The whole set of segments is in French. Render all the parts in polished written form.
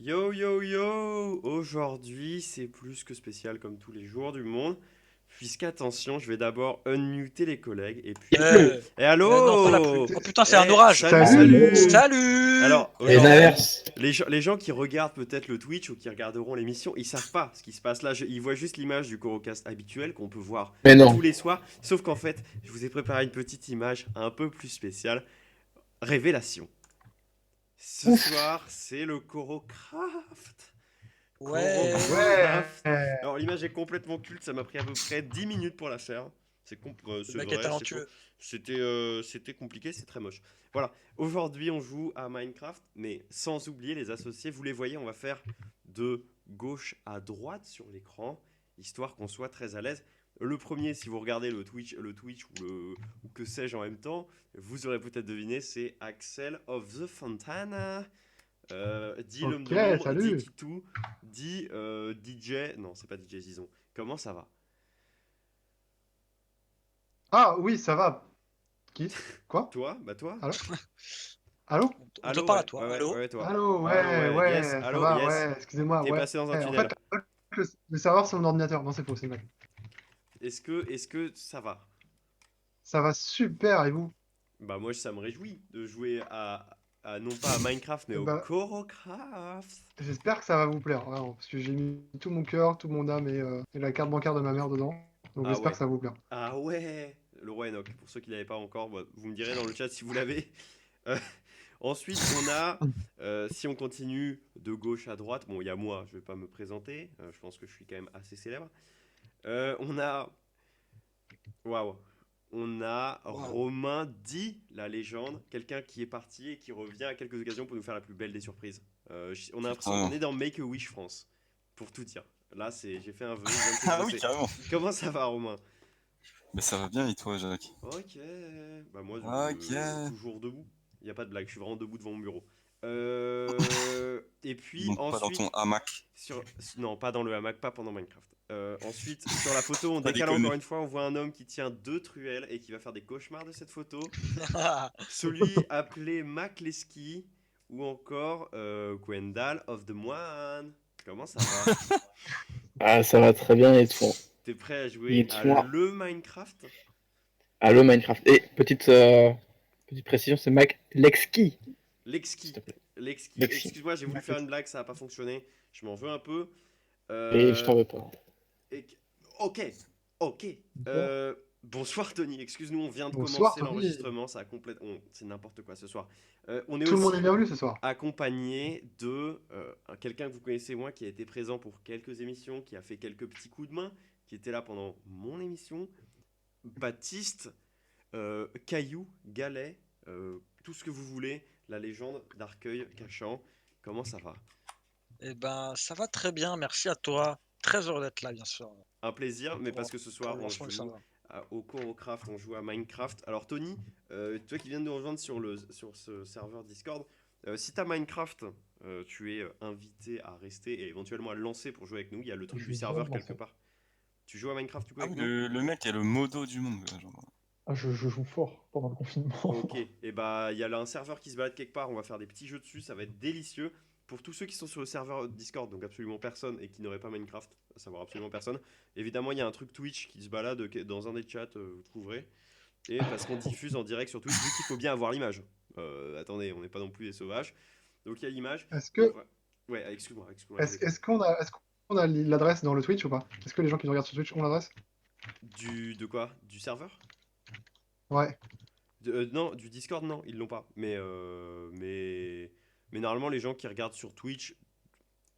Yo yo yo! Aujourd'hui, c'est plus que spécial comme tous les jours du monde. Puisqu'attention, je vais d'abord unmuter les collègues et puis. Euh, Eh non, pas la pluie. allô! Oh putain, c'est un Eh, orage. salut, Salut! salut! Salut! Alors, Et aujourd'hui, l'inverse. les gens qui regardent peut-être le Twitch ou qui regarderont l'émission, ils savent pas ce qui se passe là. Ils voient juste l'image du Corocast habituel qu'on peut voir Mais non. tous les soirs. Sauf qu'en fait, je vous ai préparé une petite image un peu plus spéciale. Révélation. Ce Ouf. soir, c'est le Corocraft. Ouais. Corocraft. Alors l'image est complètement culte, ça m'a pris à peu près 10 minutes pour la faire. Le C'est mec est vrai, c'est faux. talentueux. C'était compliqué, c'est très moche. Voilà, aujourd'hui on joue à Minecraft, mais sans oublier les associés. Vous les voyez, on va faire de gauche à droite sur l'écran, histoire qu'on soit très à l'aise. Le premier, si vous regardez le Twitch ou que sais-je en même temps, vous aurez peut-être deviné, c'est Axel of the Fontana. Dit l'homme Ok, de l'ombre, dit salut. Kitou, dit DJ. Non, c'est pas DJ Zizon. Comment ça va? Ah oui, ça va. Qui? Quoi? Toi? Bah toi? Allô? Allô? On te Allô, parle à ouais, toi. ouais, ouais, Allô? ouais, toi. Allô? Allô, Ouais, ouais, yes, ouais, ça allô, va, yes. ouais, excusez-moi, T'es ouais. passé dans un En tunnel. fait, le serveur, c'est mon ordinateur. Non, c'est faux, c'est une blague. Est-ce que ça va? Ça va super, et vous? Bah moi, ça me réjouit de jouer non pas à Minecraft, mais Eh au ben, Corocraft. j'espère que ça va vous plaire, vraiment, parce que j'ai mis tout mon cœur, tout mon âme et la carte bancaire de ma mère dedans. Donc Ah j'espère ouais. que ça va vous plaire. Ah ouais. Le roi Enoch. Pour ceux qui l'avaient pas encore, bah, vous me direz dans le chat si vous l'avez. Euh, Ensuite, on a, si on continue de gauche à droite, bon, il y a moi, je vais pas me présenter, je pense que je suis quand même assez célèbre. On a, waouh, on a Waouh. Romain dit la légende, quelqu'un qui est parti et qui revient à quelques occasions pour nous faire la plus belle des surprises. On a l'impression qu'on Putain. est dans Make a Wish France, pour tout dire. Là, j'ai fait un vœu, il vient de Ah oui, s'exaucer. carrément. Comment ça va, Romain? Mais ça va bien et toi, Jacques? Ok, bah moi, Ok. toujours debout. Il n'y a pas de blague, je suis vraiment debout devant mon bureau. Et puis Donc pas dans ton ensuite, hamac. non, pas dans le hamac, pas pendant Minecraft. Ensuite, sur la photo, on Pas décale encore déconner. une fois, on voit un homme qui tient deux truelles et qui va faire des cauchemars de cette photo. Celui appelé Macleski ou encore Gwendal of the Moine. Comment ça va? Ah, ça va très bien, et toi? T'es prêt à jouer Et à toi? le Minecraft? Allô, Minecraft. Et petite précision, c'est Mac Lexki, s'il te Lexki. plaît. Lexki. Lexi. Excuse-moi, j'ai voulu Mac faire une Lexki. blague, ça n'a pas fonctionné. Je m'en veux un peu. Et je Euh, t'en veux pas. et- Ok, ok. Bonsoir. Bonsoir Tony, excuse-nous, on vient de Bonsoir, commencer Tony. l'enregistrement, c'est n'importe quoi ce soir. On est Tout le monde est aussi bienvenu ce soir. accompagné de quelqu'un que vous connaissez moins, qui a été présent pour quelques émissions, qui a fait quelques petits coups de main, qui était là pendant mon émission. Baptiste, Caillou, Galet, tout ce que vous voulez, la légende d'Arcueil Cachan. Comment ça va? Eh ben, ça va très bien. Merci à toi. Très heureux d'être là, bien sûr. Un plaisir, mais parce Pour, que ce pour soir le on lancement du joue serveur. au Corocraft, on joue à Minecraft. Alors Tony, toi qui viens de nous rejoindre sur ce serveur Discord, si t'as Minecraft, tu es invité à rester et éventuellement à le lancer pour jouer avec nous. Il y a le truc Je du vais serveur direct quelque lancer. part. Tu joues à Minecraft du coup Ah avec oui, nous? le mec est le modo du monde, quoi, genre. Ah, je joue fort pendant le confinement. Ok, et bah il y a là un serveur qui se balade quelque part, on va faire des petits jeux dessus, ça va être délicieux. Pour tous ceux qui sont sur le serveur Discord, donc absolument personne, et qui n'auraient pas Minecraft, à savoir absolument personne, évidemment il y a un truc Twitch qui se balade dans un des chats, vous trouverez. Et parce qu'on diffuse en direct sur Twitch, vu qu'il faut bien avoir l'image. Attendez, on n'est pas non plus des sauvages. Donc il y a l'image. Est-ce On que, va... Ouais, excuse-moi, je vous écoute. est-ce qu'on a l'adresse dans le Twitch ou pas? Est-ce que les gens qui nous regardent sur Twitch ont l'adresse? De quoi? Du serveur? Ouais. Non, du Discord, non, ils l'ont pas. Mais normalement, les gens qui regardent sur Twitch,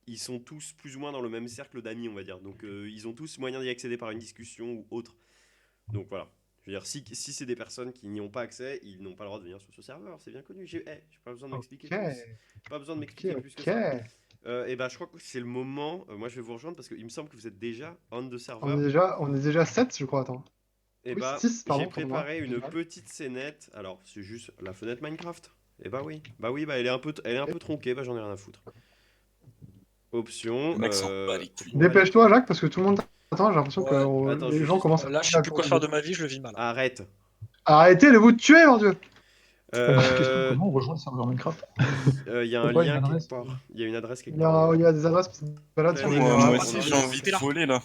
ils sont tous plus ou moins dans le même cercle d'amis, on va dire. Donc ils ont tous moyen d'y accéder par une discussion ou autre. Donc voilà. Je veux dire, si c'est des personnes qui n'y ont pas accès, ils n'ont pas le droit de venir sur ce serveur, c'est bien connu. J'ai pas besoin de m'expliquer Ok. plus. Pas besoin de Ok. m'expliquer plus que Ok. ça. Et bah, je crois que c'est le moment. Moi, je vais vous rejoindre parce qu'il me semble que vous êtes déjà on the On serveur. est déjà 7, je crois. Attends. Et Oui, bah, 6, j'ai pardon, pour moi. préparé J'ai une mal. petite scénette. Alors, c'est juste la fenêtre Minecraft. Et bah oui. Bah oui, bah elle est un peu tronquée. Bah j'en ai rien à foutre. Option. Le mec s'en bat les couilles. Bon, allez. Dépêche-toi, Jacques, parce que tout le monde t'attend. J'ai l'impression que Ouais. Attends, je les veux gens juste. commencent à Là, je tourner sais à plus tour quoi du faire de dos. ma vie, je le vis mal. Arrête. Arrêtez de vous tuer, mon Dieu! Comment on rejoint le serveur Minecraft? Il y a Faut un pas une lien adresse, quelque part. Il y a une adresse quelque Il y part. a, il y a des adresses qui se baladent sur le Moi- Moi on aussi, a j'ai envie envie de de là. voler là.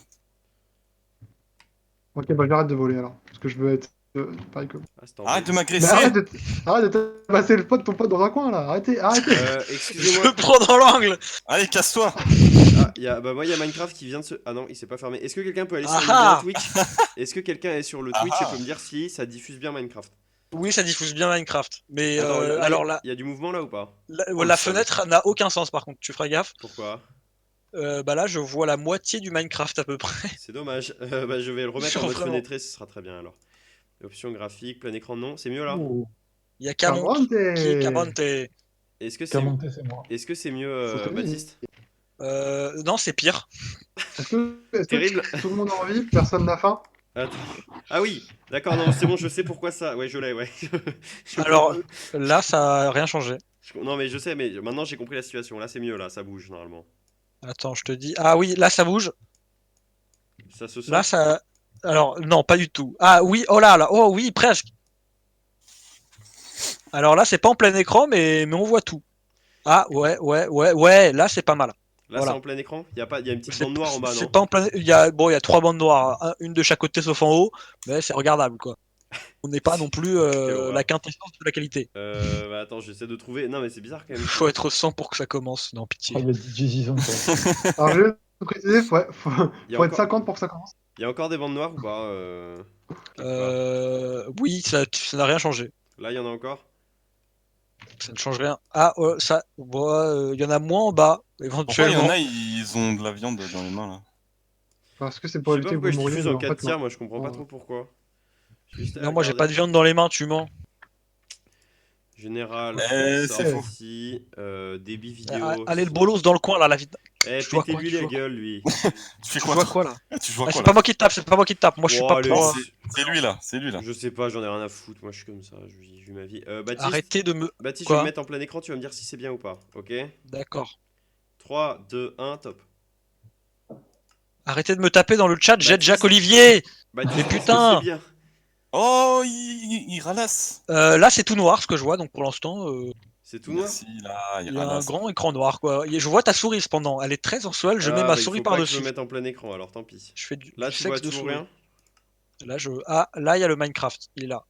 Ok, bah j'arrête de voler alors. Parce que je veux être pareil que vous. Ah, c'est en Arrête de bête. Mais m'agresser. arrête de passer le pote, ton pote dans un coin là. Arrêtez. Je Excusez-moi. me prends dans l'angle. Allez, casse-toi. Ah, bah moi, il y a Minecraft qui vient de se. Ah non, il s'est pas fermé. Est-ce que quelqu'un peut aller sur le Ah lien ah. Twitch? Est-ce que quelqu'un est sur le Ah Twitch et ah. peut me dire si ça diffuse bien Minecraft? Oui, ça diffuse bien Minecraft. Mais Attends, alors là, il y a du mouvement là ou pas? la fenêtre n'a aucun sens par contre. Tu feras gaffe. Pourquoi? Bah là, je vois la moitié du Minecraft à peu près. C'est dommage. Bah, je vais le remettre en mode Vraiment. fenêtré, ce sera très bien alors. Options graphiques, plein écran, non, c'est mieux là? Oh, Il y a Camont qui est Camonte. Est-ce que c'est Camonté, c'est moi. est-ce que c'est mieux, Faut tenir. Baptiste? Non, c'est pire. Est-ce que Terrible. tout le monde a envie, personne n'a faim? Attends. Ah oui, d'accord, non, c'est bon, je sais pourquoi ça. Ouais, je l'ai, ouais. Je Alors comprends. là, ça a rien changé. Non, mais je sais, mais maintenant j'ai compris la situation. Là, c'est mieux, là, ça bouge normalement. Attends, je te dis. Ah oui, là, ça bouge. Ça se sent. Là, ça. Alors, non, pas du tout. Ah oui, oh là, là. Oh oui, presque. Alors là, c'est pas en plein écran, mais on voit tout. Ah ouais, là, c'est pas mal. Là, voilà. c'est en plein écran. Il y a une petite C'est bande noire en bas, non? c'est pas en plein. Il y a 3 bandes noires, une de chaque côté sauf en haut, mais c'est regardable quoi. On n'est pas non plus horreur. la quintessence de la qualité. Bah attends, j'essaie de trouver. Non, mais c'est bizarre quand même. Faut être 100 pour que ça commence. Non, pitié. Ah, il y a DJ Zizon, quoi. Alors je vais te préciser, faut Il y a être encore- 50 pour que ça commence. Il y a encore des bandes noires ou pas quelque part Oui, ça n'a rien changé. Là, il y en a encore. Ça ne change rien. Ah, ça, il y en a moins en bas, Pourquoi il y éventuellement. en a, ils ont de la viande dans les mains là? Parce que c'est Je pour sais pas éviter que pourquoi vous je mouriez. diffuse mais en en 4 fait, tiers, non. moi je comprends pas Ouais. trop pourquoi. Juste à Non, moi j'ai regarder. pas de viande dans les mains, tu mens. Général, c'est faux. sortie, débit vidéo. Allez, le bolos dans le coin là, la vie. Eh, tu vois quoi, pétez-lui tu la vois gueule, lui. Tu fais Tu quoi vois toi quoi là? Tu vois Ah, quoi c'est là? pas moi qui te tape, c'est pas moi qui te tape. Moi je suis Oh, pas allez, pour. C'est lui là, c'est lui là. Je sais pas, j'en ai rien à foutre, moi je suis comme ça, je vis ma vie. Baptiste, Arrêtez de me. Baptiste, je Quoi vais me mettre en plein écran, tu vas me dire si c'est bien ou pas, ok? D'accord. 3, 2, 1, top. Arrêtez de me taper dans le chat, jette Baptiste. Jacques Olivier. Baptiste, Mais est-ce que putain. c'est bien? Oh, il ralasse. Là c'est tout noir ce que je vois, donc pour l'instant C'est tout noir? Merci là, il il y a un ralasse. grand écran noir quoi. Je vois ta souris cependant, elle est très sensuelle, je mets ma il souris faut pas que je par-dessus. me mette en plein écran, alors tant pis. Je fais du Là, du tu vois sexe de toujours souris. rien? Là il y a le Minecraft, il est là.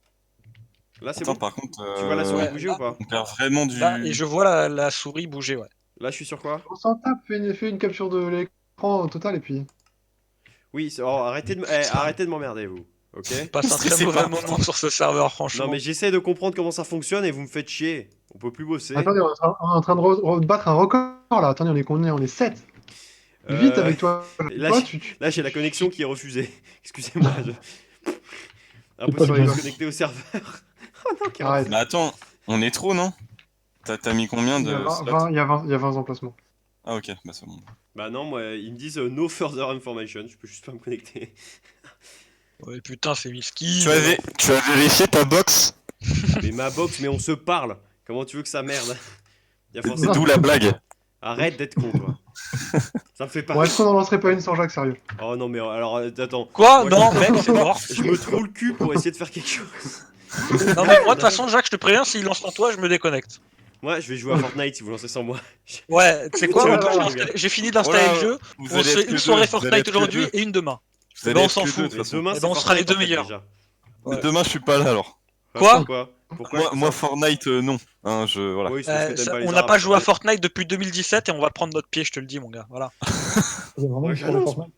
Là, c'est Attends, bon? par contre, Tu vois la souris ouais, bouger là. ou pas? on perd vraiment du. Là, et je vois la souris bouger, ouais. Là, je suis sur quoi? On s'en tape, fais une capture de l'écran au total et puis. Oui, arrêtez de m'emmerder, vous. Ok? On passe un très Stressez mauvais pas. moment sur ce serveur, franchement. Non, mais j'essaie de comprendre comment ça fonctionne et vous me faites chier. On peut plus bosser. Attendez, on est en train de rebattre un record là. Attendez, on est combien? On est 7. Vite Euh, avec toi. là, Toi, Là, j'ai la connexion qui est refusée. Excusez-moi. Impossible pas de bien. se connecter au serveur. Oh non, quel Arrête. Mais attends, on est trop, non? T'as mis combien Il y a de 20, slots? il y a 20, il y a 20 emplacements. Ah ok, bah c'est bon. Bah non, moi, ils me disent no further information. Je peux juste pas me connecter. Ouais, putain, c'est miskin. Tu as vérifié ta box? Mais ma box, mais on se parle. Comment tu veux que ça merde? Y a C'est forcément... d'où la blague? Arrête d'être con, toi. Ça me fait pas. Bon, est-ce qu'on en lancerait pas une sans Jacques, sérieux? Oh non, mais alors, attends. Quoi? Moi, Non, mec, c'est mort. Je me trouve le cul pour essayer de faire quelque chose. Non, mais moi, de toute façon, Jacques, je te préviens, s'il lance sans toi, je me déconnecte. Moi, je vais jouer à Fortnite si vous lancez sans moi. Ouais, tu sais quoi? Tu Moi, vas j'ai pas, installé- gars. j'ai fini d'installer Oh là, le jeu. Vous On allez se être fait que une deux, soirée vous allez Fortnite être que aujourd'hui deux. et une demain. Vous Eh allez ben, on être s'en que fout. deux, de toute Mais façon. demain, Eh c'est ben, on sera les Fortnite, deux en fait, meilleurs. déjà. Mais Ouais. demain je suis pas là alors. Quoi? Pourquoi Moi, je fais moi ça Fortnite non. Hein, voilà. Oui, c'est parce que t'aimes pas les On n'a Arabes, pas joué à ça. Fortnite depuis 2017 et on va prendre notre pied, je te le dis, mon gars. Voilà. Il y a vraiment Ouais, une soirée j'annonce. Fortnite.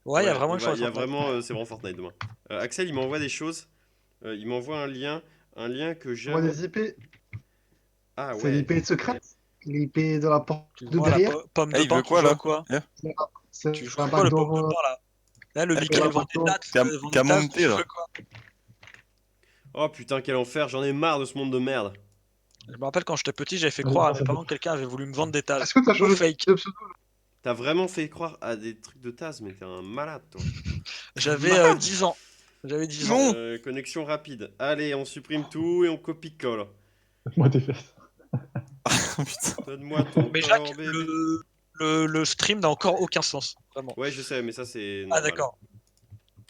Ouais, il y a Ouais, vraiment une soirée il y a Fortnite. vraiment, c'est vraiment Fortnite demain. Axel, il m'envoie des choses. Il m'envoie un lien que On voit j'aime. des IP. Ah C'est ouais. l'IP secrète. L'IP de la porte de Excuse-moi, la derrière. pomme Eh, de il pain, veut tu quoi, joues à là quoi? C'est Tu joues un à quoi, le pomme de backdoor. pain, là? Là, le Eh, Michael bah, Vendetta, tu Cam- fais Vendetta, Camonté, tu là. fais quoi? Oh putain, quel enfer, j'en ai marre de ce monde de merde. Je me rappelle quand j'étais petit, j'avais fait Ouais, croire à ça mes fait- parents que quelqu'un avait voulu me vendre des tasses. Est-ce que t'as Ou changé fake. de pseudo? T'as vraiment fait croire à des trucs de tasse, mais t'es un malade, toi. J'avais 10 ans. J'avais 10 ans. Non. Connexion rapide. Allez, on supprime tout et on copie-colle. Moi, tes fesses. Putain. Donne-moi ton Mais corps, Jacques, bébé. le stream n'a encore aucun sens. Vraiment. Ouais, je sais, mais ça c'est Ah, normal. d'accord.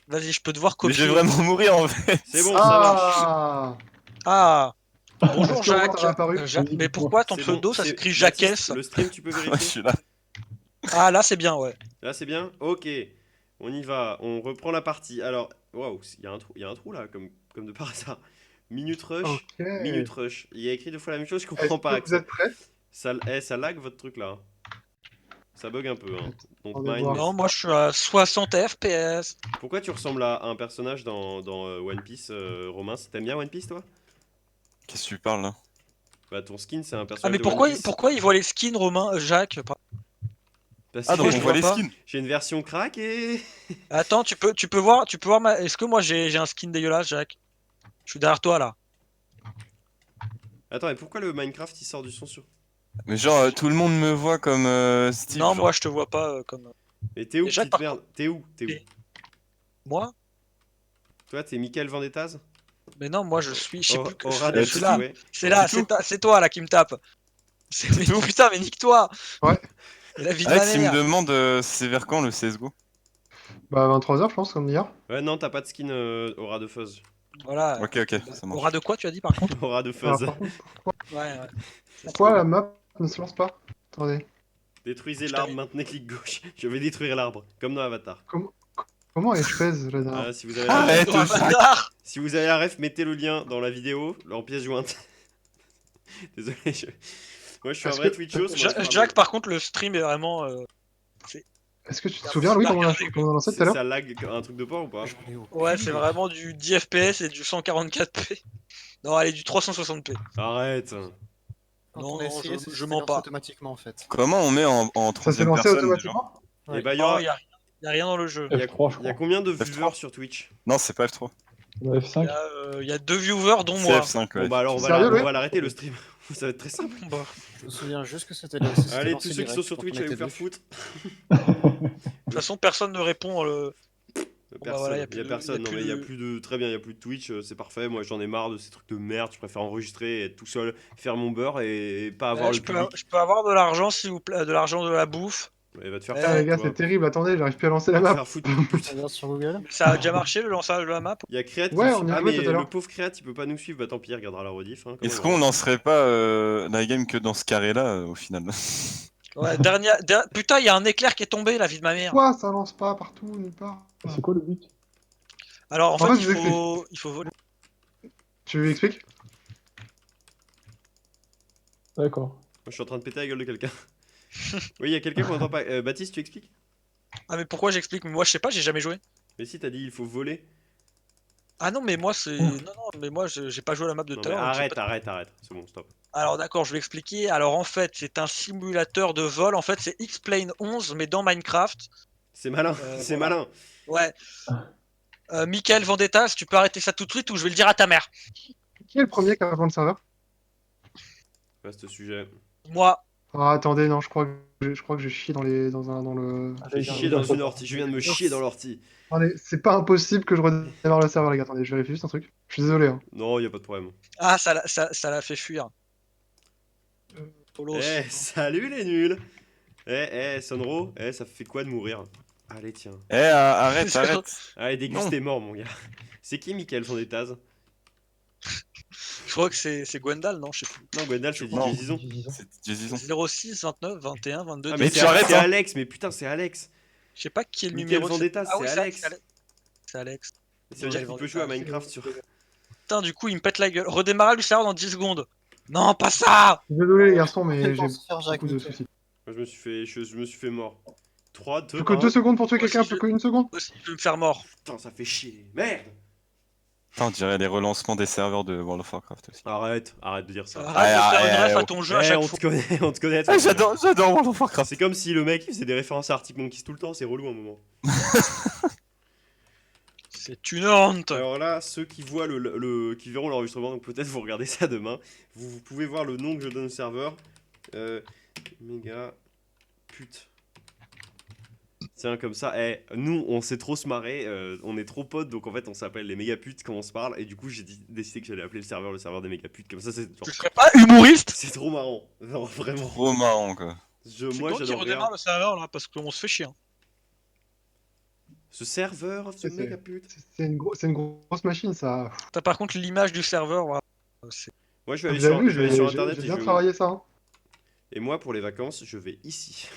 Vas-y, je peux te voir Mais copier. je vais vraiment mourir en fait. C'est bon, ça marche. Ah! Ah, Bonjour Est-ce que Romain Jacques. t'as réapparu Mais pourquoi ton C'est pseudo bon, ça c'est- s'écrit Baptiste, Jacques? Le stream, tu peux Ouais, je vérifier. suis là. Ah là c'est bien, ouais. Là, c'est bien. Ok, on y va. On reprend la partie. Alors, waouh, il y a un trou là, comme de par hasard. Minute rush, Ok. minute rush. Il y a écrit deux fois la même chose, je Est-ce comprends pas. que vous êtes prêts? Ça lag votre truc là. Ça bug un peu. Hein. Donc, Attendez mine, voir. mais Non, moi je suis à 60 FPS. pourquoi tu ressembles à un personnage dans One Piece, Romain? T'aimes bien One Piece, toi? Qu'est-ce que tu parles là? Bah, ton skin, c'est un Ah personnage mais de One pourquoi, Piece. pourquoi il voit les skins Romain, Jacques? Parce Ah, que donc je on vois voit les pas. skins. j'ai une version crack et. Attends, tu peux voir ma... Est-ce que moi j'ai un skin dégueulasse, Jacques? Je suis derrière toi là. Attends, mais pourquoi le Minecraft il sort du son sur. Mais genre, tout le monde me voit comme Steve. Non, genre. moi je te vois pas comme. Mais t'es où, Et Jacques, petite par merde? T'es où? Et- Moi? Toi, t'es Michael Vendettas? Mais non, moi je suis. Je sais plus que. Au ras Je des suis tu- là. ouais. C'est là, tout. c'est toi là qui me tape. Mais tout. putain, mais nique-toi! Ouais. La vie de ma Alex, il me mère. demande c'est vers quand le CSGO? Bah 23h je pense comme hier. Ouais, non, t'as pas de skin au ras de fuzz. Voilà. Ok, ok, ça Au marche. ras de quoi tu as dit par contre? Au ras de Alors fuzz. par contre, Ouais, ouais. pourquoi la map ne se lance pas? Attendez. Détruisez Je l'arbre, t'avais- maintenez clic gauche. Je vais détruire l'arbre, comme dans Avatar. Comment est pèse là dernière? Ah, si vous avez Arrête, Dans un Jacques. bâtard. si vous avez la ref, mettez le lien dans la vidéo, en pièce jointe. Désolé, moi je suis un Est-ce vrai que- Twitchos. moi, je parle Jacques, de- par contre, le stream est vraiment. Est-ce que tu te T'as souviens Louis pas comment regardé, on a lancé tout à l'heure? Ça lag un truc de porc ou pas? Ouais, c'est vraiment du 10 FPS et du 144p. Non, allez, du 360p. Arrête. Quand Non, on a non, essayé, je ça mens s'est pas. lancé automatiquement en fait. Comment on met en Ça s'est troisième lancé personne déjà? automatiquement? Et bah, Non, y a rien dans le jeu. y a- F3, je y a crois. combien de F3. viewers sur Twitch? Non, c'est pas F3. F5. Y a 2 viewers, dont C'est moi. F5, Bon ouais. bah alors Sérieux, on Louis va l'arrêter le stream. Ça va être très simple. Bah, Je me souviens juste que c'était lancé. c'était Allez, lancé tous ceux qui direct, sont sur donc Twitch, on allez vous était faire deux. foutre. de toute façon, personne ne répond. Personne, voilà, y a y plus a de- personne, y a non plus mais y a de- plus de. Très bien, y a plus de Twitch, c'est parfait. Moi j'en ai marre de ces trucs de merde, je préfère enregistrer, être tout seul, faire mon beurre et pas avoir le je public. peux avoir de l'argent, s'il vous plaît, de l'argent de la bouffe. Et va te faire Eh, Ah les foutre, gars toi. c'est terrible, attendez, j'arrive plus à lancer la Va te map. faire foutre, petite pute. Regarde sur Google. Ça a déjà marché le lançage de la map? Y a Créat Ouais, qui on y a Ah joué mais tout à l'heure. le pauvre Créat il peut pas nous suivre, bah tant pis, il regardera la rediff. Hein, Est-ce comment qu'on il va. lancerait pas la game que dans ce carré-là au final? Ouais, putain, y a un éclair qui est tombé, la vie de ma mère. Pourquoi ça lance pas partout, nulle part? C'est quoi le but? Alors, en En fait, fait, je vous il faut voler. Tu expliques? D'accord. Moi je suis en train de péter la gueule de quelqu'un. Oui, y a quelqu'un qu'on entend pas. Baptiste, tu expliques? Ah, mais pourquoi j'explique? Mais moi, je sais pas, j'ai jamais joué. Mais si t'as dit il faut voler. Ah non, mais moi, c'est. Non, non, mais moi, j'ai pas joué à la map de Non tout mais à l'heure. donc arrête, c'est pas- arrête. C'est bon, stop. Alors, d'accord, je vais expliquer. Alors, en fait, c'est un simulateur de vol. En fait, c'est X-Plane 11, mais dans Minecraft. C'est malin, c'est voilà. malin. Ouais. Michael Vendettas, tu peux arrêter ça tout de suite ou je vais le dire à ta mère. Qui est le premier qui a rejoint le serveur? Vaste sujet. Moi. Ah attendez, non, je crois que j'ai chié dans le. J'ai chié dans une ortie, je viens de me chier dans l'ortie. Attendez, c'est pas impossible que je redémarre le serveur les gars, attendez, je vérifie juste un truc. Je suis désolé hein. Non, y a pas de problème. Ah, ça l'a fait fuir. Polos. Eh, salut les nuls. Sonro, ça fait quoi de mourir? Allez, tiens. Arrête, arrête. Allez, déguste tes morts, mon gars. C'est qui Michael Vendettas? Je crois que c'est Gwendal, non? Je sais plus. Non, Gwendal, c'est Non. DJ Zizon. C'est Jason. 06 29 21 22 Ah, 10. mais Mais c'est tu arrêtes, c'est hein. Alex, mais putain, c'est Alex. Je sais pas qui est le Michael numéro de Vendettas, Ah oui, c'est vrai, Alex. C'est Alex. Ça veut dire qu'il peut jouer à Minecraft sur. Putain, du coup, il me pète la gueule. Redémarrer le serveur dans 10 secondes. Non, pas ça! Je suis désolé les garçons, mais Quel j'ai temps se faire, Jacques, beaucoup de nickel. soucis. Moi, je me suis fait mort. 3, 2, Plus que 2 secondes pour tuer Moi quelqu'un, aussi, plus qu'une seconde. Aussi, il peut me faire mort. Putain, ça fait chier. Merde. Putain, on dirait les relancements des serveurs de World of Warcraft aussi. Arrête de dire ça. Arrête de faire une ref à oh. ton jeu à chaque on fois. te connaît, on te connaît. Ah, j'adore World of Warcraft. C'est comme si le mec il faisait des références à Arctic Monkeys tout le temps, c'est relou un moment. C'est une honte. Alors là, ceux qui voient qui verront l'enregistrement, donc peut-être vous regardez ça demain, vous pouvez voir le nom que je donne au serveur. Méga pute. Tiens, comme ça, nous on s'est trop se marrer, on est trop potes, donc en fait on s'appelle les méga putes quand on se parle, et du coup j'ai décidé que j'allais appeler le serveur des méga putes, comme ça c'est genre- Tu serais pas humoriste? c'est trop marrant. Non, vraiment. Trop marrant quoi. C'est Moi quand qui j'adore redémarre le serveur là parce qu'on se fait chier. Hein. ce serveur de C'est- méga pute. C'est une grosse machine ça. T'as par contre l'image du serveur là. C'est- Moi, je vais aller Vous avez sur, vu, je vais aller sur j'ai internet j'ai et bien je... travaillé ça. Hein. Et moi, pour les vacances, je vais ici.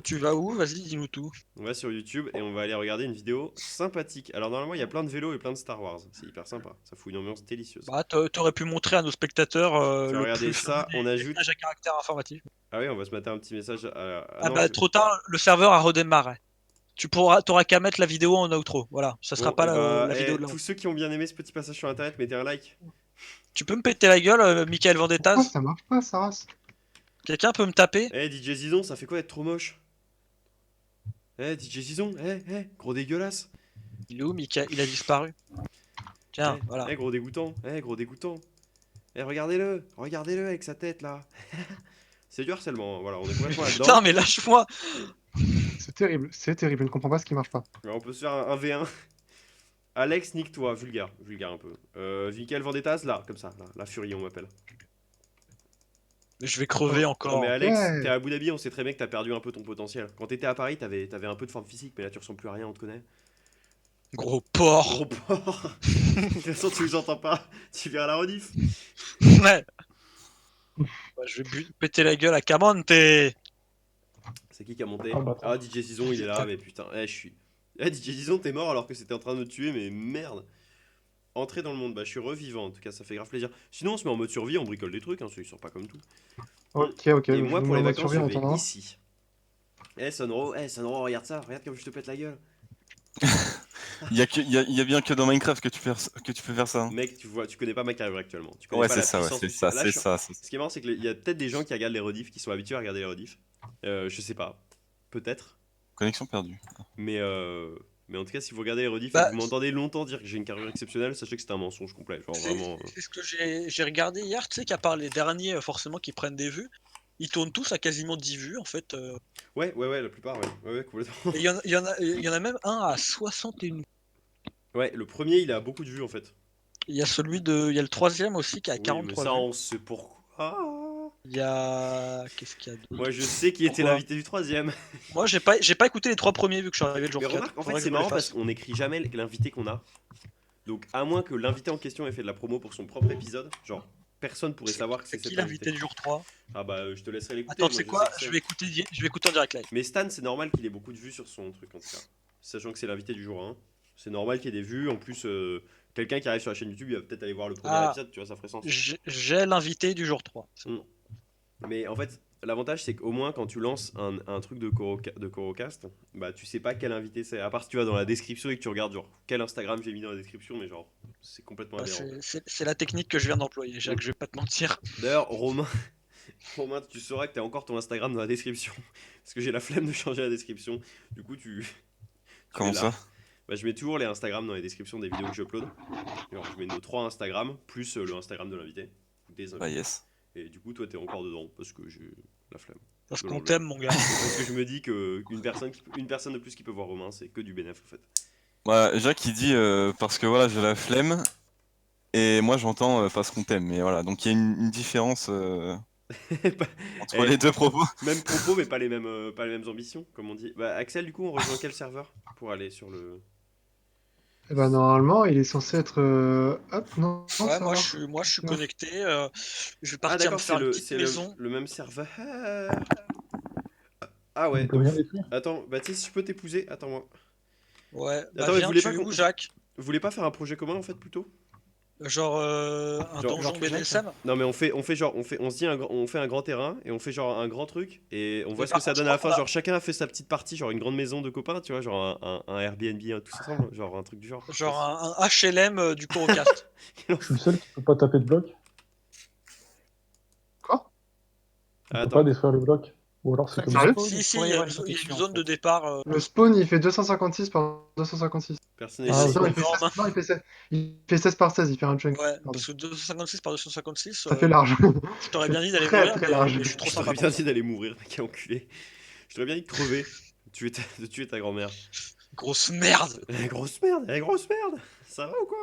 Tu vas où? Vas-y, dis-nous tout. On va sur YouTube et on va aller regarder une vidéo sympathique. Alors normalement, il y a plein de vélos et plein de Star Wars. C'est hyper sympa. Ça fout une ambiance délicieuse. Bah, t'aurais pu montrer à nos spectateurs Tiens, le regardez plus ça, on ajoute... message à caractère informatif. Ah oui, on va se mettre un petit message. Ah non, bah, trop tard, le serveur a redémarré. T'auras qu'à mettre la vidéo en outro. Voilà, ça sera Bon, pas et bah, la vidéo de la tous ceux qui ont bien aimé ce petit passage sur internet, mettez un like. Tu peux me péter la gueule, Michael Pourquoi Vendettas? ça marche pas, ça race? Quelqu'un peut me taper? DJ Zizon, ça fait quoi d'être trop moche? DJ Zizon, gros dégueulasse. Il est où, Michael? Il a disparu. Tiens, voilà. Gros dégoûtant, gros dégoûtant. Regardez-le, regardez-le avec sa tête là. C'est du harcèlement, hein, voilà, on est complètement là-dedans. Putain, mais lâche-moi! C'est terrible, je ne comprends pas ce qui marche pas. Alors, on peut se faire un V1. Alex, nique-toi, vulgaire un peu. Michael Vendettas, là, comme ça, là, la furie, on m'appelle. Je vais crever Non encore. mais Alex, Ouais. t'es à Abu Dhabi, on sait très bien que t'as perdu un peu ton potentiel. Quand t'étais à Paris, t'avais un peu de forme physique, mais là tu ressembles plus à rien, on te connaît. Gros porc! Gros porc. De toute façon, tu nous entends pas, tu viens à la rediff. Ouais! Bah, je vais péter la gueule à Camonte! C'est qui a monté? Ah, bah, Ah, DJ Zizon, il est là, mais putain, je suis... DJ Zizon, t'es mort alors que c'était en train de me tuer, mais merde. Entrer dans le monde, bah je suis revivant, en tout cas ça fait grave plaisir. Sinon on se met en mode survie, on bricole des trucs, hein, ça il sort pas comme tout. Ok, Et moi pour les vacances, je survie en vais attendant. ici. Sonro, regarde ça, regarde comme je te pète la gueule. Il y a bien que dans Minecraft que tu peux faire ça. Hein. Mec, tu vois, tu connais pas ma carrière actuellement. Tu connais Ouais, pas c'est la ça, ouais, puissance c'est du- ça, Là, c'est je- ça. Ce qui est marrant, c'est qu'il y a peut-être des gens qui regardent les rediffs, qui sont habitués à regarder les rediffs. Je sais pas, peut-être. Connexion perdue. Mais en tout cas, si vous regardez les rediffs et Bah, que vous m'entendez longtemps dire que j'ai une carrure exceptionnelle, sachez que c'est un mensonge complet. Genre vraiment. C'est ce que j'ai regardé hier, tu sais qu'à part les derniers forcément qui prennent des vues, ils tournent tous à quasiment 10 vues en fait. Ouais, la plupart, ouais, complètement. Et il y en a même un à 61. Ouais, le premier, il a beaucoup de vues en fait. Il y a il y a le troisième aussi qui a Oui, mais 43 ça, vues. on sait pourquoi. Il y a... Qu'est-ce qu'il y a d'autre? Moi, je sais qui était Pourquoi l'invité du troisième. Moi j'ai pas écouté les 3 premiers vu que je suis arrivé le jour Mais 4. remarque, en fait, Faudrait que c'est je me les marrant parce fasse. qu'on n'écrit jamais l'invité qu'on a. Donc, à moins que l'invité en question ait fait de la promo pour son propre épisode, genre, personne pourrait savoir que C'est c'est qui cet l'invité du jour 3? Ah bah, je te laisserai l'écouter. Attends, moi, c'est je quoi? sais que Je vais écouter en direct live. Mais Stan, c'est normal qu'il ait beaucoup de vues sur son truc, en tout cas. Sachant que c'est l'invité du jour 1. C'est normal qu'il y ait des vues. En plus, quelqu'un qui arrive sur la chaîne YouTube, il va peut-être aller voir le premier Ah. épisode, tu vois, ça ferait sens. J'ai l'invité du jour 3. Mm. Mais en fait, l'avantage, c'est qu'au moins, quand tu lances un truc de Corocast, bah, tu sais pas quel invité c'est. À part si tu vas dans la description et que tu regardes, genre, quel Instagram j'ai mis dans la description, mais genre, c'est complètement Bah, aberrant. c'est la technique que je viens d'employer, Jacques, je vais pas te mentir. D'ailleurs, Romain, tu sauras que t'as encore ton Instagram dans la description. Parce que j'ai la flemme de changer la description. Du coup, tu Comment es là. ça? Bah, je mets toujours les Instagram dans les descriptions des vidéos que j'upload. Alors, je mets nos 3 Instagram, plus le Instagram de l'invité. Ou des Bah invités. yes. Et du coup, toi, t'es encore dedans, parce que j'ai la flemme. Parce de qu'on l'enlever. t'aime, mon gars. Parce que je me dis qu'une personne de plus qui peut voir Romain, c'est que du bénéf, en fait. Bah, Jacques il dit parce que voilà, j'ai la flemme. Et moi j'entends parce qu'on t'aime. Mais voilà, donc il y a une différence entre Eh, les deux propos. Même propos, mais pas les mêmes ambitions, comme on dit. Bah, Axel, du coup, on rejoint quel serveur pour aller sur le. Eh ben, normalement, il est censé être. Hop, non, Ouais, ça moi va. je suis Ouais. connecté. Je vais Ah, partir me d'accord, faire c'est une le, petite c'est maison. le même serveur. Ah On ouais. peut rien détruire. Attends, bah, tu sais, si je peux t'épouser, attends-moi. Ouais, bah Attends, mais viens, vous voulez tu pas es qu'on- où, Jacques? Vous voulez pas faire un projet commun, en fait, plutôt? Genre un Genre- donjon genre Twilight, BDSM? Non, mais on fait genre, on se dit on fait un grand terrain et on fait genre un grand truc et on voit Mais ce par que ça contre, donne je à la crois fin. qu'on a- Genre, chacun a fait sa petite partie, genre une grande maison de copains, tu vois, genre un Airbnb tous ensemble, genre un truc du genre. Genre un HLM du Corocast. Je suis le seul qui peut pas taper de bloc. Quoi? On peut Attends. pas détruire le bloc. Ou alors c'est comme Sérieux ça. Si, pourrait il y y a avoir une il y a protection, une en zone de fait. départ. Le spawn, il fait 256 par 256. Personne n'est Ah, ici. Non, il fait énorme. 16, non, il fait 16 par 16, il fait un chunk. Ouais, Pardon. parce que 256 par 256, Ça fait large. je t'aurais bien dit d'aller Très, mourir, très mais large. je suis trop Je sympa t'aurais pour bien ça. dit d'aller mourir, mec, quel enculé. Je t'aurais bien dit de crever, de tuer ta grand-mère. Grosse merde! Grosse merde, grosse merde. Ça va ou quoi?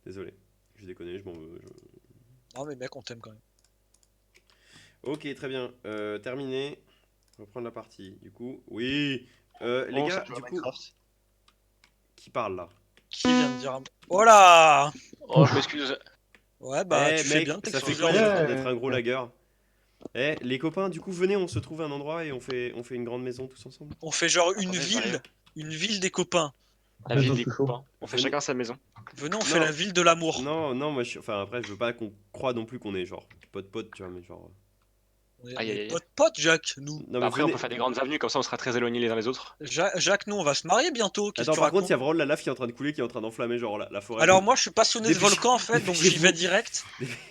Désolé, je déconne, je m'en veux. Non mais mec, on t'aime quand même. Ok, très bien. Terminé. On va reprendre la partie. Du coup, oui. Les gars, du coup, qui parle là? Qui vient de dire un... Oh là! Oh, je m'excuse. Ouais, bah, tu fais mec, bien ça fait t'exploser quoi en Ouais. d'être un gros lagueur? Les copains, du coup, venez, on se trouve un endroit et on fait une grande maison tous ensemble. On fait genre Attendez, j'arrive. une ville des copains. La Mais ville non, des c'est chaud. copains. On fait Venez. chacun sa maison. Venez, on Non. fait la ville de l'amour. Non, non, moi, enfin, après, je veux pas qu'on croie non plus qu'on est genre pote, tu vois, mais genre. On est Aïe, aïe, aïe. potes, Jacques, nous. Non, Bah, mais après, on venez. peut faire des grandes avenues, comme ça on sera très éloignés les uns des autres. Jacques, nous, on va se marier bientôt. Qu'est-ce que Attends, tu par contre, racontes? il y a vraiment de la lave qui est en train de couler, qui est en train d'enflammer, genre la forêt. Alors, moi, je suis passionné de Dépêchez- volcan en fait, donc j'y vais dépêchez-vous. direct.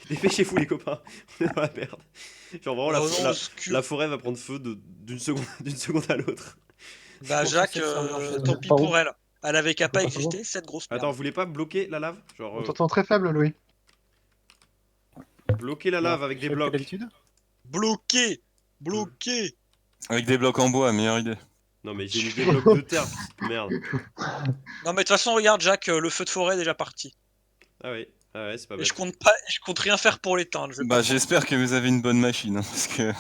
Dépêchez-vous, les copains. On est dans la merde. Genre, vraiment, Oh non, la, au secours. la forêt va prendre feu d'une seconde, d'une seconde à l'autre. Bah, Bon, Jacques, c'est ça, marche. tant pis Par où pour elle. Elle avait qu'à pas Par où exister, cette grosse merde. Attends, vous voulez pas bloquer la lave? Genre, On t'entend très faible, Louis. bloquer la lave avec des Faible que blocs. d'habitude. Bloqué. Bloqué. Avec des blocs en bois, meilleure idée. Non, mais j'ai mis des blocs de terre, petite merde. Non, mais de toute façon, regarde, Jacques, le feu de forêt est déjà parti. Ah ouais, c'est pas Et bête. je compte rien faire pour l'éteindre. je vais Bah, pas- j'espère que vous avez une bonne machine, hein, parce que.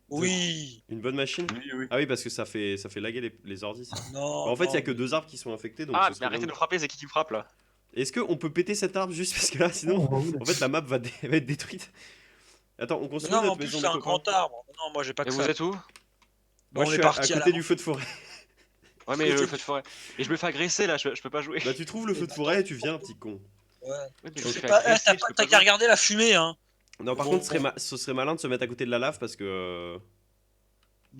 Oui. Une bonne machine? Oui, oui. Ah oui, parce que ça fait laguer les ordis, ça. Non. Bah, en fait, il y a non, que 2 arbres qui sont infectés, donc Ah, ce mais serait arrêtez bien de me frapper, c'est qui me frappe là? Est-ce qu'on peut péter cet arbre juste parce que là, sinon, On va où, là en fait, la map va être détruite. Attends, on Mais construit non, mais en notre plus, maison c'est des un copains. grand arbre. Non, moi, j'ai pas Et que vous ça. êtes où? Moi, on je est suis parti à à côté la- du feu de forêt. Ouais, mais le feu de forêt. Et je me fais agresser là, je peux pas jouer. Bah, tu trouves le feu de forêt et tu viens, petit con. Ouais. Ouais, mais je Je me sais fais pas, agresser, je peux t'as pas qu'à jouer. regarder la fumée, hein. Non, par Bon, contre, bon. ce serait malin de se mettre à côté de la lave parce que.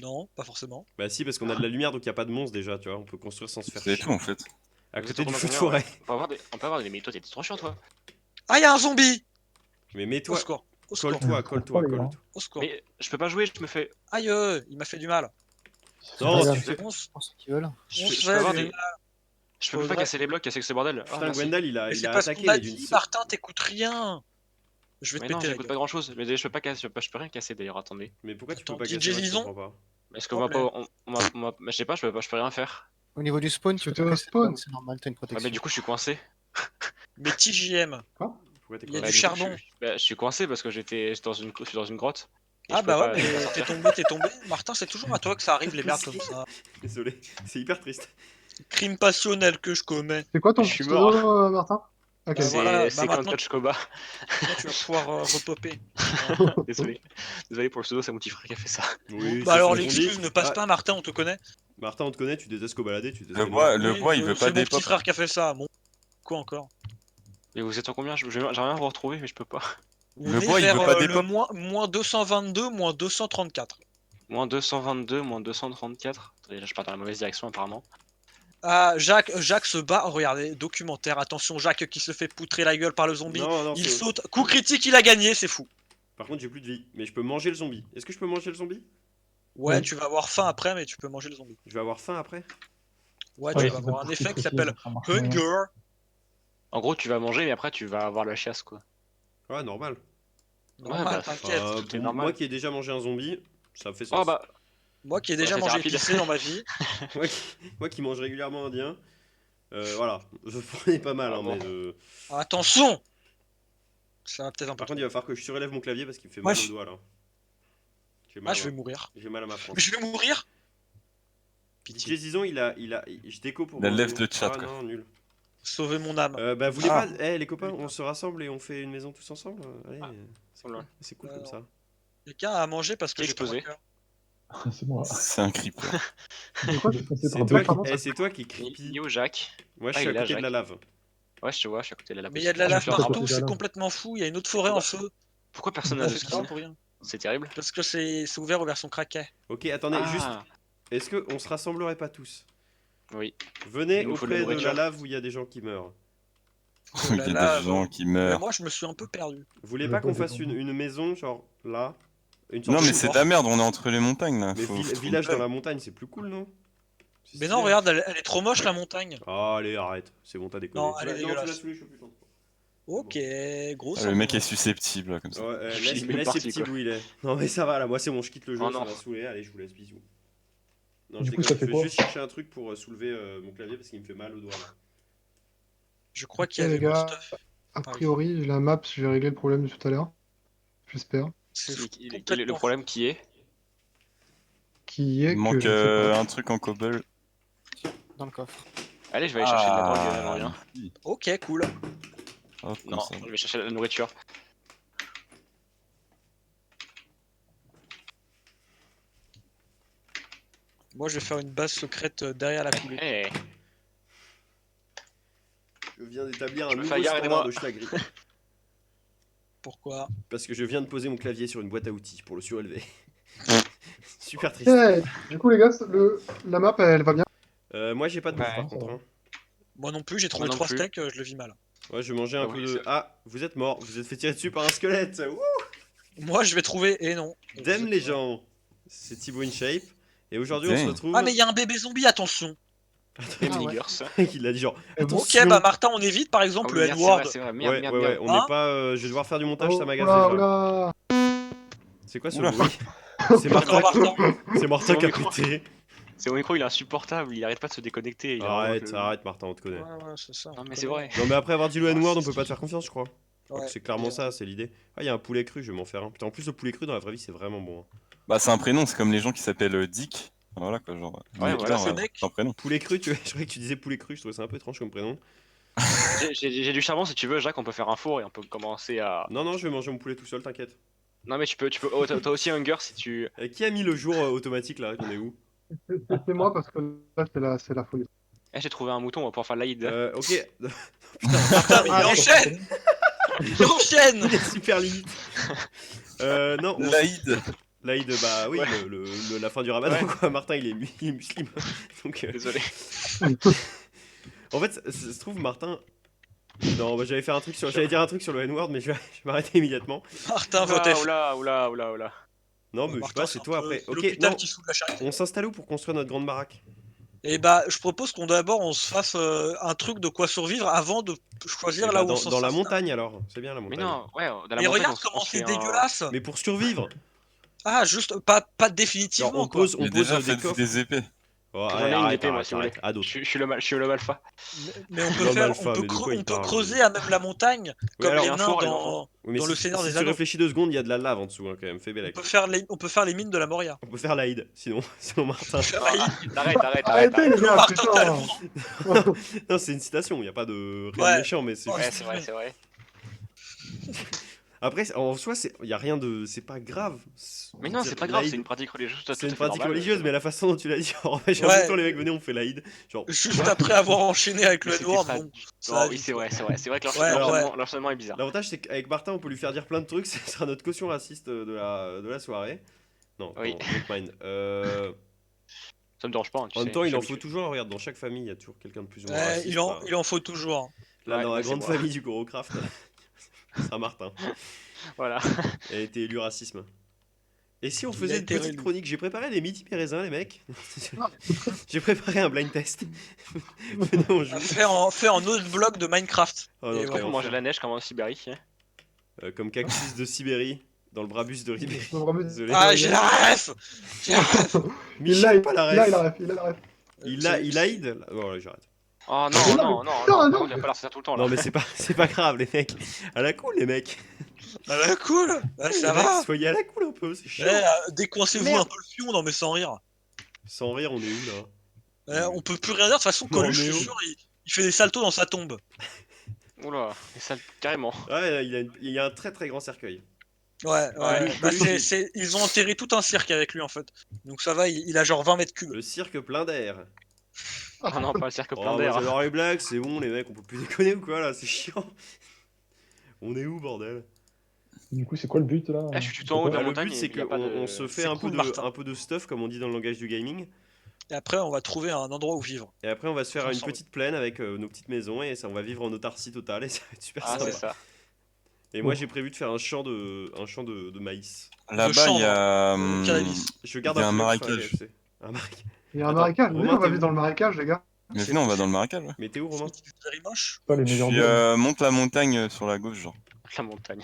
Non, pas forcément. Bah, si, parce qu'on a de la lumière donc il y a pas de monstre déjà, tu vois. On peut construire sans se faire C'est chier. tout en fait. À Vous côté êtes du en feu de combien, forêt. ouais. On peut avoir des. Mais toi, t'es trop chiant, toi. Ah, y'a un zombie. Mais Au mets-toi. secours. Au secours. Colle-toi, Colle colle-toi, pas, les gars. colle-toi. Au secours. Mais je peux pas jouer, je me fais. Aïe, il m'a fait du mal. Non, Regarde. tu fais. On se Pour ceux qui veulent. Je on peux, se je peux avoir fait des. du mal. Je peux Faudrait- pas casser les blocs, casser ce bordel. Ah, Putain, merci. Gwendal, Mais il c'est a parce attaqué, qu'on a mais d'une dit, seule. Martin, t'écoutes rien. Je vais te Mais non, péter la j'écoute gueule. pas grand chose. Mais déjà, je peux pas casser, je peux rien casser d'ailleurs, attendez. Mais pourquoi tu Attends, peux pas DJ casser? Moi, je Lison comprends pas. Est-ce qu'on va pas. Je sais pas, je peux rien faire. Au niveau du spawn, tu Tu peux te pas casser spawn. le bloc, c'est normal, t'as une Ouais, protection. mais du coup, je suis coincé. Mais TJM. Pourquoi t'es Il y a quoi? du Bah, coup, charbon. je suis coincé parce que j'étais je suis dans une grotte. Et Ah je peux bah ouais, pas- je peux pas mais sortir. t'es tombé. Martin, c'est toujours à toi que ça arrive, les merdes comme ça. Désolé, c'est hyper triste. Crime passionnel que je commets. C'est quoi ton Je suis pseudo, mort. Martin? Ok. Bah, voilà, C'est maintenant- Couch Koba. Toi, tu vas pouvoir repopper. Désolé. Désolé pour le pseudo, c'est mon petit frère qui a fait ça. Oui, Bah c'est alors ce qu'on dit. l'excuse ne passe Ah, pas, Martin, on te connaît. Martin, on te connaît, tu détestes qu'au balader, tu détestes. Le bois, Oui, il veut c'est pas mon des petit frère qui a fait ça. Bon, quoi encore? Et vous êtes en combien? J'aimerais bien vous retrouver, mais je peux pas. On Le est bois, il vers veut pas le des pop. moins 222, moins 234. Moins 222, moins 234. Attendez, là, je pars dans la mauvaise direction apparemment. Ah, Jacques se bat. Regardez, documentaire. Attention, Jacques qui se fait poutrer la gueule par le zombie. Non, Il c'est- saute. Coup critique, il a gagné, c'est fou. Par contre, j'ai plus de vie. Mais je peux manger le zombie. Est-ce que je peux manger le zombie? Ouais, Oui. tu vas avoir faim après, mais tu peux manger le zombie. Je vais avoir faim après. Ouais, Ouais, tu vas c'est avoir un pour effet qui préciser, s'appelle ça marche moyen. Hunger. En gros, tu vas manger, mais après, tu vas avoir la chasse, quoi. Ouais, normal. Normal, bah, t'inquiète. tout est Pour normal. moi qui ai déjà mangé un zombie, ça me fait sens. Oh bah, Moi qui ai déjà c'était mangé rapide. épicé dans ma vie. Moi qui mange régulièrement indien, voilà, je prenais pas mal, Ah hein, bon. mais Attention. Ça va peut-être un peu. par contre, il va falloir que je surélève mon clavier parce qu'il me fait Moi, mal au je- doigt là. J'ai Ah, mal, je vais moi. mourir. J'ai mal à ma France. Mais je vais mourir. DJ Pitié. Zizon, je déco pour. La moi, lève sinon. de chat, Ah quoi. non, nul. Sauver mon âme. Bah, vous voulez Ah. pas. Eh, les copains, on se rassemble et on fait une maison tous ensemble? Allez, Ah, c'est voilà. cool, c'est cool comme ça. Quelqu'un a à manger parce que Qui j'ai pas explosé mon cœur. C'est moi. C'est un creeper. De quoi je suis passé C'est par toi, deux, pardon, c'est toi qui es Il creepy. est où, Jacques? Moi, je Ah, suis il est à là, côté de la Jacques. lave. Ouais, je te vois, je suis à côté de la lave. Mais il y a de la Je lave suis en train partout, de- c'est complètement fou. Il y a une autre forêt en feu. Pourquoi personne n'a On de fait skin? ça pour rien. C'est terrible. Parce que c'est ouvert aux versions craquet. Ok, attendez, juste. Ah, Est-ce qu'on se rassemblerait pas tous? oui. Venez Il nous faut de la auprès de la nourriture. lave où il y a des gens qui meurent. Il y a lave. des gens qui Mais meurent. moi, je me suis un peu perdu. Vous voulez Je pas veux qu'on pas fasse des une maison, genre là? Une sorte Non, de mais c'est de la merde, on est entre les montagnes là. Mais Faut- faut village trouver. dans la montagne, c'est plus cool, non? C'est Mais stylé. non, regarde, elle est trop moche la montagne. Ah, allez, arrête. C'est bon, t'as déconné. Non, Tu elle l'as- est tu l'as dégueulasse. saoulé, je suis plus longtemps. Ok, gros. Ah, le mec est susceptible là, comme ça. Ouais, Je laisse suis même laisse parti, ces petits quoi. où il est. Non, mais ça va là, moi c'est bon, je quitte le jeu, Oh ça non. m'a saoulé. Allez, je vous laisse, bisous. Non, Du je coup, déconne, ça je fait vais quoi? juste chercher un truc pour soulever mon clavier parce qu'il me fait mal au doigt là. Je crois qu'il y Ok, avait les mon gars. stuff. A priori, la map, je vais régler le problème de tout à l'heure. J'espère. C'est Quel est le complètement problème qui est? Qui est Il que. manque je sais pas. un truc en cobble. Dans le coffre. Allez, je vais aller chercher de la drogue, Ah, j'en reviens. fou. Ok, cool. Hop, comme Non, ça. je vais chercher la nourriture. Moi, je vais faire une base secrète derrière la coulée. Eh, Je viens d'établir un Je me fais nouveau agarrer, standard moi. de Schlagri. Pourquoi? Parce que je viens de poser mon clavier sur une boîte à outils pour le surélever. Super triste. Eh, du coup, les gars, la map, elle va bien. Moi j'ai pas de bouffe Ouais. par contre. Hein. Moi non plus, j'ai trouvé Moi non 3 plus. steaks, je le vis mal. Ouais, je vais manger un Ah peu oui, de. c'est- Ah, vous êtes mort, vous êtes fait tirer dessus par un squelette. Wouh. Moi, je vais trouver, et non. Damn les gens. C'est Thibaut InShape. Et aujourd'hui on se Damn. retrouve. Ah, mais il y a un bébé zombie, attention. les Ah ouais. niggers. Il a dit genre. Et bon, Ok, Attention. bah Martin, on évite par Ah exemple oui, le merde, N-word. c'est vrai, merde, Ouais, merde, ouais, ouais, merde. on Hein n'est pas. Je vais devoir faire du montage, Oh, ça m'agace oula, déjà. oula. C'est quoi ce Oula. bruit? C'est Encore Martin. Martin. C'est Martin Mon qui a micro. pété. C'est mon micro, il est insupportable, il arrête pas de se déconnecter. Il a Arrête, vraiment le- arrête Martin, on te connaît. Ouais, c'est ça. Non on mais c'est connaît. vrai. Non mais après avoir dit le N-word, on peut pas te faire confiance, je crois. Ouais. C'est clairement ça, c'est l'idée. Ah, il y a un poulet cru, je vais m'en faire un. Putain, en plus le poulet cru dans la vraie vie, c'est vraiment bon. Hein. Bah, c'est un prénom, c'est comme les gens qui s'appellent Dick. Enfin, voilà quoi, genre. Ouais, Nectar, voilà, c'est mec. c'est un prénom. Poulet cru, je croyais que tu disais poulet cru, je trouvais ça un peu étrange comme prénom. J'ai du charbon si tu veux, Jacques, on peut faire un four et on peut commencer à. Non, non, je vais manger mon poulet tout seul, t'inquiète. Non mais tu peux. Oh, t'as aussi Hunger si tu. Qui a mis le jour automatique là? On est où? C'est moi parce que là, c'est la folie. Eh, j'ai trouvé un mouton, on va pouvoir faire l'Aïd. Ok. Putain, mais il arrête. enchaîne. Il enchaîne. Il est super limite. Non, Laïd. L'Aïd, bah oui, Ouais. la fin du ramadan Ouais. quoi. Martin il est musulman. Donc, Désolé. en fait, ça se trouve, Martin. Non, bah, j'allais dire un truc sur le N-word, mais je vais m'arrêter immédiatement. Martin, vote F. Oula. Non, mais je sais Martin, pas, c'est toi un peu- après. c'est Ok, l'hôpital non, qui fout de la charité. on s'installe où pour construire notre grande baraque? Et bah, je propose qu'on d'abord on se fasse un truc de quoi survivre avant de choisir Eh là bah, où on dans la s'installe. montagne alors, c'est bien la Mais montagne. non, ouais, dans la Mais montagne, regarde on comment se c'est fait un- dégueulasse. Mais pour survivre, Ah, juste pas genre, définitivement on quoi. pose, Mais on pose déjà, des faites-vous coffres. des épées. Oh, J'en allez, ai une arrête, épée, moi, arrête, si vous voulez. arrête, à d'autres. Je suis le alpha. Mais on peut L'homme faire, alpha, mais de quoi il on peut parle, creuser à même la montagne Oui, comme alors- les Il y a un nains four, dans Oui, mais dans si, le Seigneur si des tu Anneaux. réfléchis 2 secondes, il y a de la lave en dessous, hein, quand même, fais belle. On peut faire les mines de la Moria. On peut faire l'Aïd, sinon Martin. Arrête. Arrêtez les gars, Martin, t'as putain. Non, c'est une citation, il n'y a pas de rien Ouais. de méchant, mais c'est Ouais, juste. Ouais, c'est vrai. Après, en soi, il y a rien de. C'est pas grave. Mais non, c'est pas grave, c'est une pratique religieuse. C'est une pratique religieuse, mais la façon dont tu l'as dit, genre, j'ai Ouais. un bouton, les mecs, venez, on fait l'Aïd. Genre, Juste après avoir enchaîné avec le Mais c'était N-word, pas- bon. ça Non, va oui, vite, c'est quoi. vrai. C'est vrai que Ouais, l'enchaînement est bizarre. l'avantage, c'est qu'avec Martin, on peut lui faire dire plein de trucs, ce sera notre caution raciste de la soirée. Non, Oui. non, don't mind. Ça me dérange pas, hein, tu En sais. même temps, il je en suis faut habitué. toujours, regarde, dans chaque famille, il y a toujours quelqu'un de plus ou moins Ouais, raciste. il en faut toujours. Là, Ouais, dans la mais c'est grande moi. famille du Gorocraft, ce sera Martin. Voilà. Elle a été élue racisme. Et si on Il a faisait une été petite réélu. chronique? J'ai préparé des midi mes raisins, les mecs. J'ai préparé un blind test. Venez, on joue. Fait en autre bloc de Minecraft. Oh, non, Et quel voilà. Pour manger enfer. de la neige comme en Sibérie. Comme cactus de Sibérie, dans le Brabus de Ribéry. Désolé. Ah, j'ai la ref. J'ai la ref. Michel, pas la il a ref. la ref, il a la ref. Il aide. Bon, allez, j'arrête. Oh Mais non, non, il va pas leur sortir tout le temps là. Non, mais c'est pas grave, les mecs. À la cool, les mecs. Ah bah cool. Ouais, ça Les mecs, va. soyez à la cool un peu, c'est chiant. Ouais, décoincez-vous Merde. un peu le fion, non mais sans rire. Sans rire, on est où là? On peut plus rien dire, de toute façon, Non, Coluche, je mais suis oh. sûr, il fait des saltos dans sa tombe. Oula, et ça, carrément. Ouais, il y a un très très grand cercueil. Ouais. Bah, Coluche, ils ont enterré tout un cirque avec lui en fait. Donc ça va, il a genre 20 mètres cubes. Le cirque plein d'air. Oh non, pas le cirque Oh, plein moi d'air. j'adore les blagues, c'est bon les mecs, on peut plus déconner ou quoi là, c'est chiant. On est où bordel? Du coup, c'est quoi le but là? Ah, je suis tout en haut de la Le montagne. but c'est et y a pas de- qu'on se fait C'est un cool, peu Martin. un peu de stuff comme on dit dans le langage du gaming. Et après, on va trouver un endroit où vivre. Et après on va se faire une Ensemble. petite plaine avec nos petites maisons et ça on va vivre en autarcie totale et ça va être super Ah, sympa. c'est ça. Et moi j'ai prévu de faire un champ de maïs. Là-bas, chambre, il y a. cannabis. Je garde Il y a un poulet pour marécage. faire KFC. Un marécage. Il y a un Attends, marécage. Romain, Venez, on va t'es vivre où dans le marécage, les gars. Mais venez, on va dans le marécage. Ouais. Mais t'es où Romain? C'est very moche. Pas les meilleurs Puis mots. monte la montagne sur la gauche, genre. La montagne.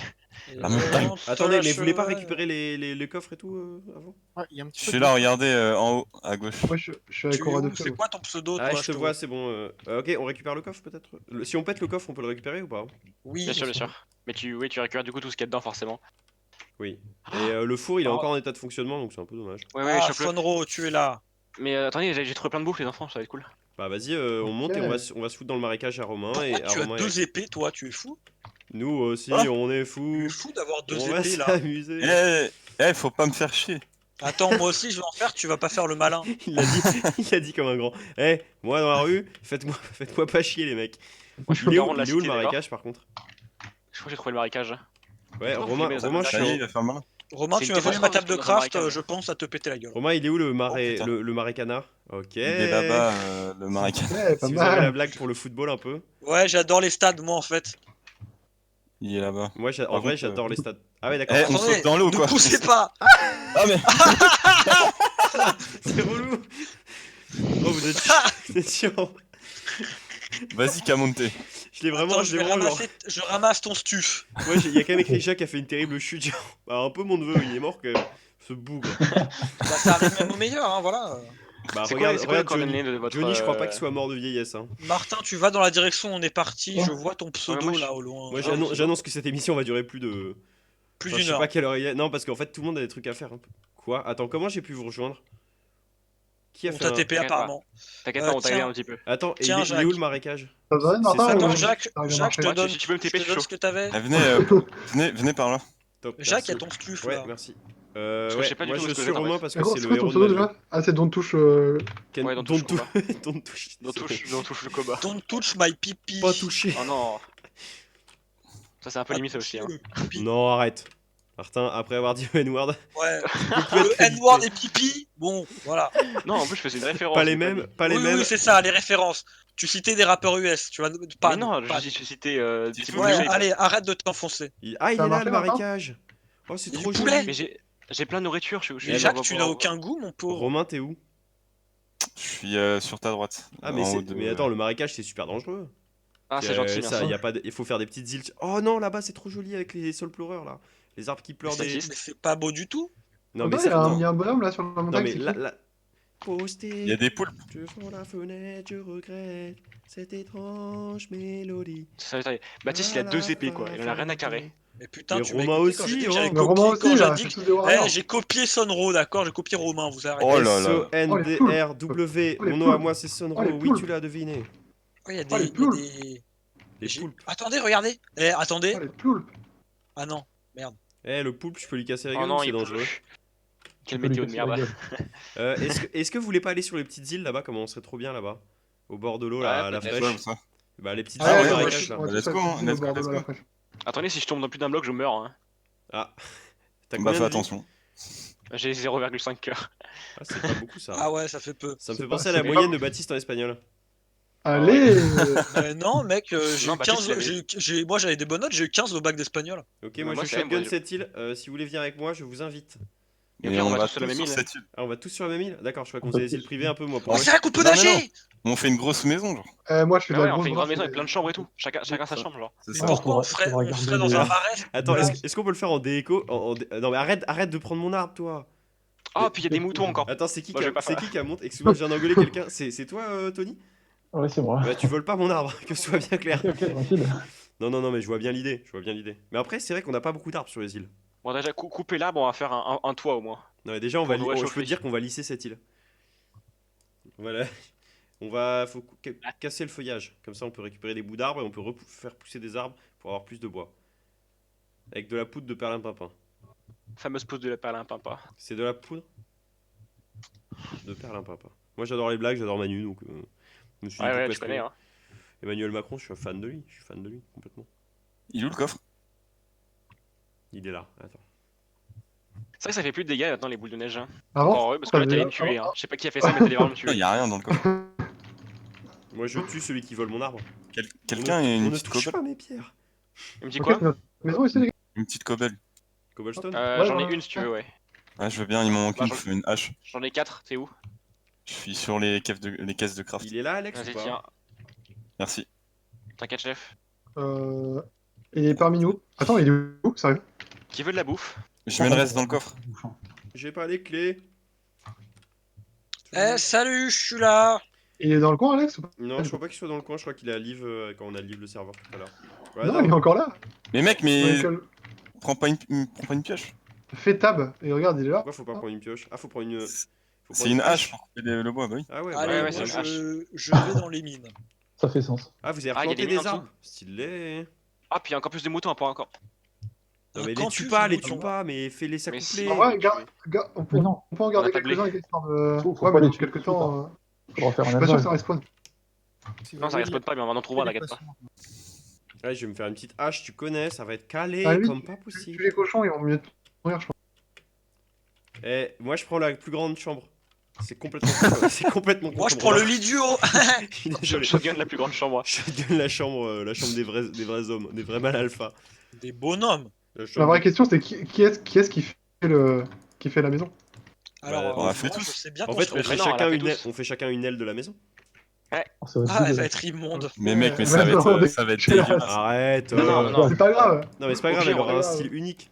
La montagne. Attendez, mais vous voulez pas récupérer les coffres et tout avant? Ouais, il y a un petit Je peu suis de- là, regardez en haut, à gauche. Moi, je suis avec Aura de Feu. C'est quoi ton pseudo Ah, toi, je te vois, c'est bon. Ok, on récupère le coffre peut-être? Si on pète le coffre, on peut le récupérer ou pas? Oui, Bien sûr. Mais tu récupères du coup tout ce qu'il y a dedans, forcément. Oui. Et le four, il est Ah. encore en état de fonctionnement, donc c'est un peu dommage. Ouais, Ah, chope-le. Fonro, tu es là. Mais attendez, j'ai trouvé plein de bouffe, les enfants, ça va être cool. Bah vas-y, on monte et on va se foutre dans le marécage à Romain et Pourquoi à tu as Romain. 2 épées, toi, tu es fou? Nous aussi, Ah. on est Je fous. suis fou d'avoir deux On va épées là. s'amuser. Faut pas me faire chier. Attends, moi aussi je vais en faire, tu vas pas faire le malin. Il a dit comme un grand. Moi dans la rue, faites-moi pas chier les mecs. Moi, je Il est Baron où, de la il est où le cité, d'accord. marécage par contre? Je crois que j'ai trouvé le marécage. Ouais, Pourquoi vous Romain, filmez ça Romain, comme je ça suis Ça y est, en- il va faire malin. Romain, C'est tu une m'as volé ma table de démonstration de craft, marécage. je pense à te péter la gueule. Romain, il est où le putain. le marécana? Ok. Il est là-bas, le marécage. Ouais, pas Si vous avez la mal. blague pour le football un peu. Ouais, j'adore les stades, moi en fait. Il est là-bas. Moi, en Par vrai, contre, j'adore les stades. Ah ouais, d'accord. Eh, on Attendez, saute dans l'eau, ne quoi. poussez pas. Ah, mais. C'est relou. Oh, vous êtes chiant. Vas-y, Camonte. Je l'ai vraiment, Attends, je l'ai vraiment. Genre... je ramasse ton stuf. Ouais, il y a quand même écrit Jacques qui a fait une terrible chute. Genre, bah, un peu mon neveu, il est mort quand même. Ce bougre. Bah, ça arrive même au meilleur, hein, voilà. Bah, C'est quoi les regarde coordonnées Johnny. de votre. Johnny, je crois pas qu'il soit mort de vieillesse. Hein. Martin, tu vas dans la direction où on est parti, Oh. je vois ton pseudo moi, je- là au loin. Moi, Ah, j'annonce que cette émission va durer plus de. Plus Enfin, je d'une sais heure. pas quelle heure il est. Non, parce qu'en fait, tout le monde a des trucs à faire. Quoi? Attends, comment j'ai pu vous rejoindre? Qui a On fait t'a un... TP T'inquiète pas. apparemment. T'inquiète pas, on t'a tiens. aidé un petit peu. Attends, et Tiens, il est où Jacques. le marécage? Ça va, C'est Martin ça, ou- Attends, Ouais, Jacques, t'arrives à Jacques, je te marcher. donne, Si tu peux me je TP, te je suis donne chaud. ce que t'avais. Eh, venez par là. Top, Jacques, merci. il y a ton stuf Ouais, là. merci. Parce que je sais pas du moi tout je ce que suis c'est, en Romain fait. parce que D'accord, c'est c'est le quoi ton héros de pseudo ma vie. déjà? Ah, c'est Don't Touche. Ouais, don't Don't touche, touche. Don't touche. Don't touche le combat. Don't touch my pipi. Pas touché. Oh non. Ça, c'est un peu Pas limite, ça aussi. toucher Hein. le pipi. Non, arrête. Martin, après avoir dit le N-word, Ouais. peux être Le crédité. N-word et pipi, bon, voilà. Non, en plus, je faisais une référence. pas les j'ai mêmes, dit. pas les Oui, mêmes. oui, c'est ça, les références. Tu citais des rappeurs US, tu vois. Pas, Mais non, pas- j'ai cité. Petit Timon Ouais, Shape. allez, arrête de t'enfoncer. Ah, il Ça a est là marché, le Martin marécage. Oh, c'est Et trop du poulet. Mais joli. j'ai plein de nourriture. Je Mais suis Jacques, tu n'as aucun goût, mon pauvre. Romain, t'es où? Je suis sur ta droite. Ah, mais, en haut de- mais attends, le marécage c'est super dangereux. Ah, c'est gentil, Ça, merci. y a pas il faut faire des petites îles. Oh non, là-bas c'est trop joli avec les sols pleureurs là. Les arbres qui pleurent ça des. existe. Mais c'est pas beau du tout. Non, Ah mais bah, ça. il y a un- Non, il y a un bonhomme là sur la non, montagne. mais c'est là. qui là... Posté. Il y a des poulpes. Je sens la fenêtre, je regrette cette étrange mélodie. Baptiste, il a 2 épées, quoi. Il en a rien à carrer. Mais putain, Mais tu m'as Romain écouté quand aussi, j'ai dit que oh. j'avais Mais Romain copié, quand aussi j'ai là, dit c'est que- tous des warriors. j'ai copié Sonro, d'accord, j'ai copié Romain, vous arrêtez. Oh là là. S-O-N-D-R-W. Oh, les Mon nom à poulpes. moi c'est Sonro. Oh, les Oui, poulpes. tu l'as deviné. Oh, il y a Oh, les des. poules. Les J'ai- poulpes. Attendez, regardez. Attendez. Oh, les poulpes. Ah non. Le poulpe, je peux lui casser la Oh gueule non, ou c'est il dangereux? pleut. Quelle Tu peux lui météo de casser la merde. gueule. Est-ce que vous voulez pas aller sur les petites îles là-bas? Comment on serait trop bien là-bas? Au bord de l'eau, là, Ouais, la peut-être. fraîche. Ouais, ça. Bah, les petites Ah îles ouais, du ouais, marécage là. on va Let's tous go, aller hein, let's au bord go, de let's la go. fraîche. Attendez, si je tombe dans plus d'un bloc, je meurs. Hein. Ah. T'as Bah combien fais de vie? attention. J'ai 0,5 cœur. Ah, c'est pas beaucoup ça. Ah ouais, ça fait peu. Ça me C'est fait pas- penser à la c'est moyenne pas- de Baptiste en espagnol. Allez. Non, mec, j'ai Non, eu Baptiste, 15. il avait- Moi, j'avais des bonnes notes, j'ai eu 15 au bac d'espagnol. Ok, Bah, moi moi, je c'est la shotgun même, cette île. Si vous voulez venir avec moi, je vous invite. Et Et puis, on on va va tous sur la tous même sur île. cette île. Ah, on va tous sur la même île? D'accord, je crois qu'on On faisait peut des îles tous. privées un peu, moi. Pour Oh, moi. c'est vrai qu'on peut Non, mais nager. On fait une grosse maison, genre. Moi je suis Ah dans ouais, la on fait une grande maison grosse- avec plein de chambres et tout. Chacun sa chambre, genre. C'est Mais ça. pourquoi on faudra ferait regarder dans les- un marais? Attends, Ouais. est-ce qu'on peut le faire en déco? Non, mais arrête de prendre mon arbre, toi. Ah, puis il y a des moutons encore. Attends, c'est qui Moi, qui je vais pas c'est faire. qui qui a monté? Excuse-moi, je viens d'engueuler quelqu'un. C'est toi, Tony? Ouais, c'est moi. Bah, tu voles pas mon arbre, que ce soit bien clair. Ok, ok, tranquille. Non, mais je vois bien l'idée. Mais après, c'est vrai qu'on n'a pas beaucoup d'arbres sur les îles. Bon, déjà, couper l'arbre, on va faire un toit au moins. Non, mais déjà, Pour nous je réchauffer. peux te dire qu'on va lisser cette île. Voilà. Faut casser le feuillage. Comme ça, on peut récupérer des bouts d'arbres et on peut faire pousser des arbres pour avoir plus de bois. Avec de la poudre de perlimpinpin. Fameuse pose de la perlimpinpin. C'est de la poudre de perlimpinpin. Moi, j'adore les blagues, j'adore Manu, donc je me suis dit Ouais, pourquoi tu est-ce connais, que- hein. Emmanuel Macron, je suis fan de lui. Je suis fan de lui, complètement. Il est où le coffre? Il est là, attends. C'est vrai que ça fait plus de dégâts maintenant les boules de neige. Hein. Avant, Oh, ouais, parce que là t'allais me tuer. Hein. Je sais pas qui a fait ça, mais t'allais vraiment me Il tuer. y a rien dans le coffre. Moi, je tue celui qui vole mon arbre. Quelqu'un a On une ne petite touche cobble? pas mes pierres. Il me dit Ok, quoi c'est notre maison ici les gars. Une petite cobble. Cobblestone? Ouais, J'en ai ouais. une si tu veux, ouais. Ouais, je veux bien, il m'en manque Bah, une, faut une hache. J'en ai 4, t'es où? Je suis sur les caisses de craft. Il est là, Alex, ou Vas-y, pas? tiens. Merci. T'inquiète, chef. Il est parmi nous. Attends, il est où? Sérieux? Qui veut de la bouffe? Je mets le reste dans le coffre. J'ai pas les clés. Salut, je suis là. Il est dans le coin, Alex ou pas? Non, je crois pas qu'il soit dans le coin, je crois qu'il est à Live quand on a Live le serveur tout à l'heure. Ouais, Non, il est encore là. Mais mec, mais Michael, prends pas une pioche. fais tab et regarde, il est là. Pourquoi faut pas prendre une pioche? Ah, faut prendre une. faut C'est prendre une hache pioche. pour couper le bois, bah oui. Ah ouais, Allez, ouais, moi, c'est une hache. je vais dans les mines. Ça fait sens. Ah, vous avez Ah, il y a replanté des mines des en dessous. arbres? Stylé. Ah, puis il y a encore plus de moutons encore. Non, mais les campus tue pas, de les tue moutons. pas, mais fais-les Mais s'accoupler. si. En vrai, on peut Mais non, en garder a pas de blé. quelques-uns histoire de. Faut Ouais, pas mais les dans tuer quelques tout de suite, temps. faudra faire Je un suis pas sûr que élevage. ça respawn. Si vous Non, ça voulez, respawn pas, mais on va en trouver, il y a t'inquiète des pas. poissons. Ouais, je vais me faire une petite hache, tu connais, ça va être calé Ah oui, comme pas Tue possible. les cochons, ils vont mieux mourir, je pense. Eh, moi je prends la plus grande chambre. C'est complètement c'est complètement Moi, je contre prends le moi. lit du haut. Je suis désolé. Shotgun la plus grande chambre. Shotgun la chambre des vrais hommes, des vrais mâles alpha. Des bonhommes. La La chambre vraie des- question, c'est qui est-ce qui fait la maison? Alors, on l'a fait moi, tous. je sais bien En fait, construire. Mais non, on l'a fait tous. on fait chacun une aile de la maison. Oh, ça va être Ah, elle dégueu. va être immonde. Mais mec, mais Ouais, ça va être dégueulasse. Arrête. Non. C'est pas grave. Non, mais c'est pas Au grave, pire, elle aura un on- style unique.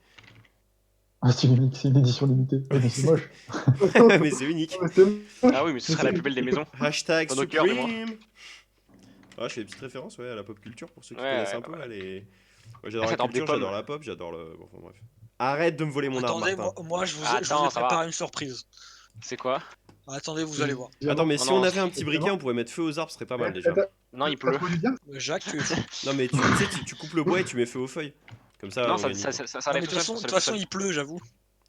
Ah, c'est unique, c'est une édition limitée. Ouais, mais c'est moche. Mais c'est unique. Ouais, c'est moche. Ah oui, mais ce serait la plus belle des maisons. Hashtag Dans nos cœurs, du moins. Supreme. Ah, je fais des petites références ouais, à la pop culture pour ceux qui Ouais, connaissent un ouais, peu. ouais. Là, Ouais, j'adore Ah, ça la drop des culture, pommes. j'adore la pop, j'adore le. Bon, enfin, bref. Arrête de me voler mon arme, Attendez, Martin. moi, je vous ai Attends, ça va. préparé une surprise. C'est quoi? Attendez, vous allez voir. Attends, mais Non, si non, on avait un petit c'est briquet, vraiment- on pourrait mettre feu aux arbres, ce serait pas mal déjà. Non, il T'as pleut. trouvé du diable? Jacques, tu es fou. Non, mais tu sais, tu coupes le bois et tu mets feu aux feuilles. Comme ça, Non, on ça gagne du temps. ça Non, mais lève de tout toute seul. façon, de ça toute lève façon, tout seul. il pleut, j'avoue.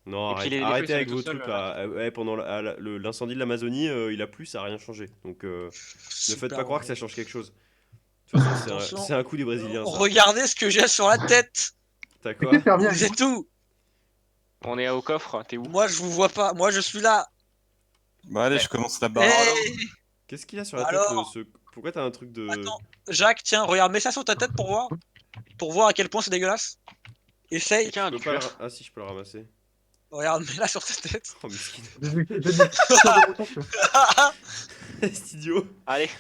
Non, Et puis les arrêtez feuilles, avec ça vos lève tout trucs seul, là. Ouais, pendant l'incendie de l'Amazonie, il a plu, ça a rien changé. Donc ne faites pas croire que ça change quelque chose. De toute façon, Attention. c'est un coup des Brésiliens ça. Regardez ce que j'ai sur la tête. T'as Mais quoi qu'est-ce fermier? C'est tout. On est au coffre, t'es où? Moi, je vous vois pas. Moi, je suis là. Bah allez, je commence là-bas. Hey Qu'est-ce qu'il a sur la Alors tête Pourquoi t'as un truc de. Attends, Jacques, tiens, regarde, mets ça sur ta tête pour voir. Pour voir à quel point c'est dégueulasse. Essaye. Quelqu'un a Je du peux pas cuir. Ah si, je peux le ramasser. Regarde, mets-la sur ta tête. Oh, miskin. J'ai dit de moutons, tu vois. C'est idiot. Allez,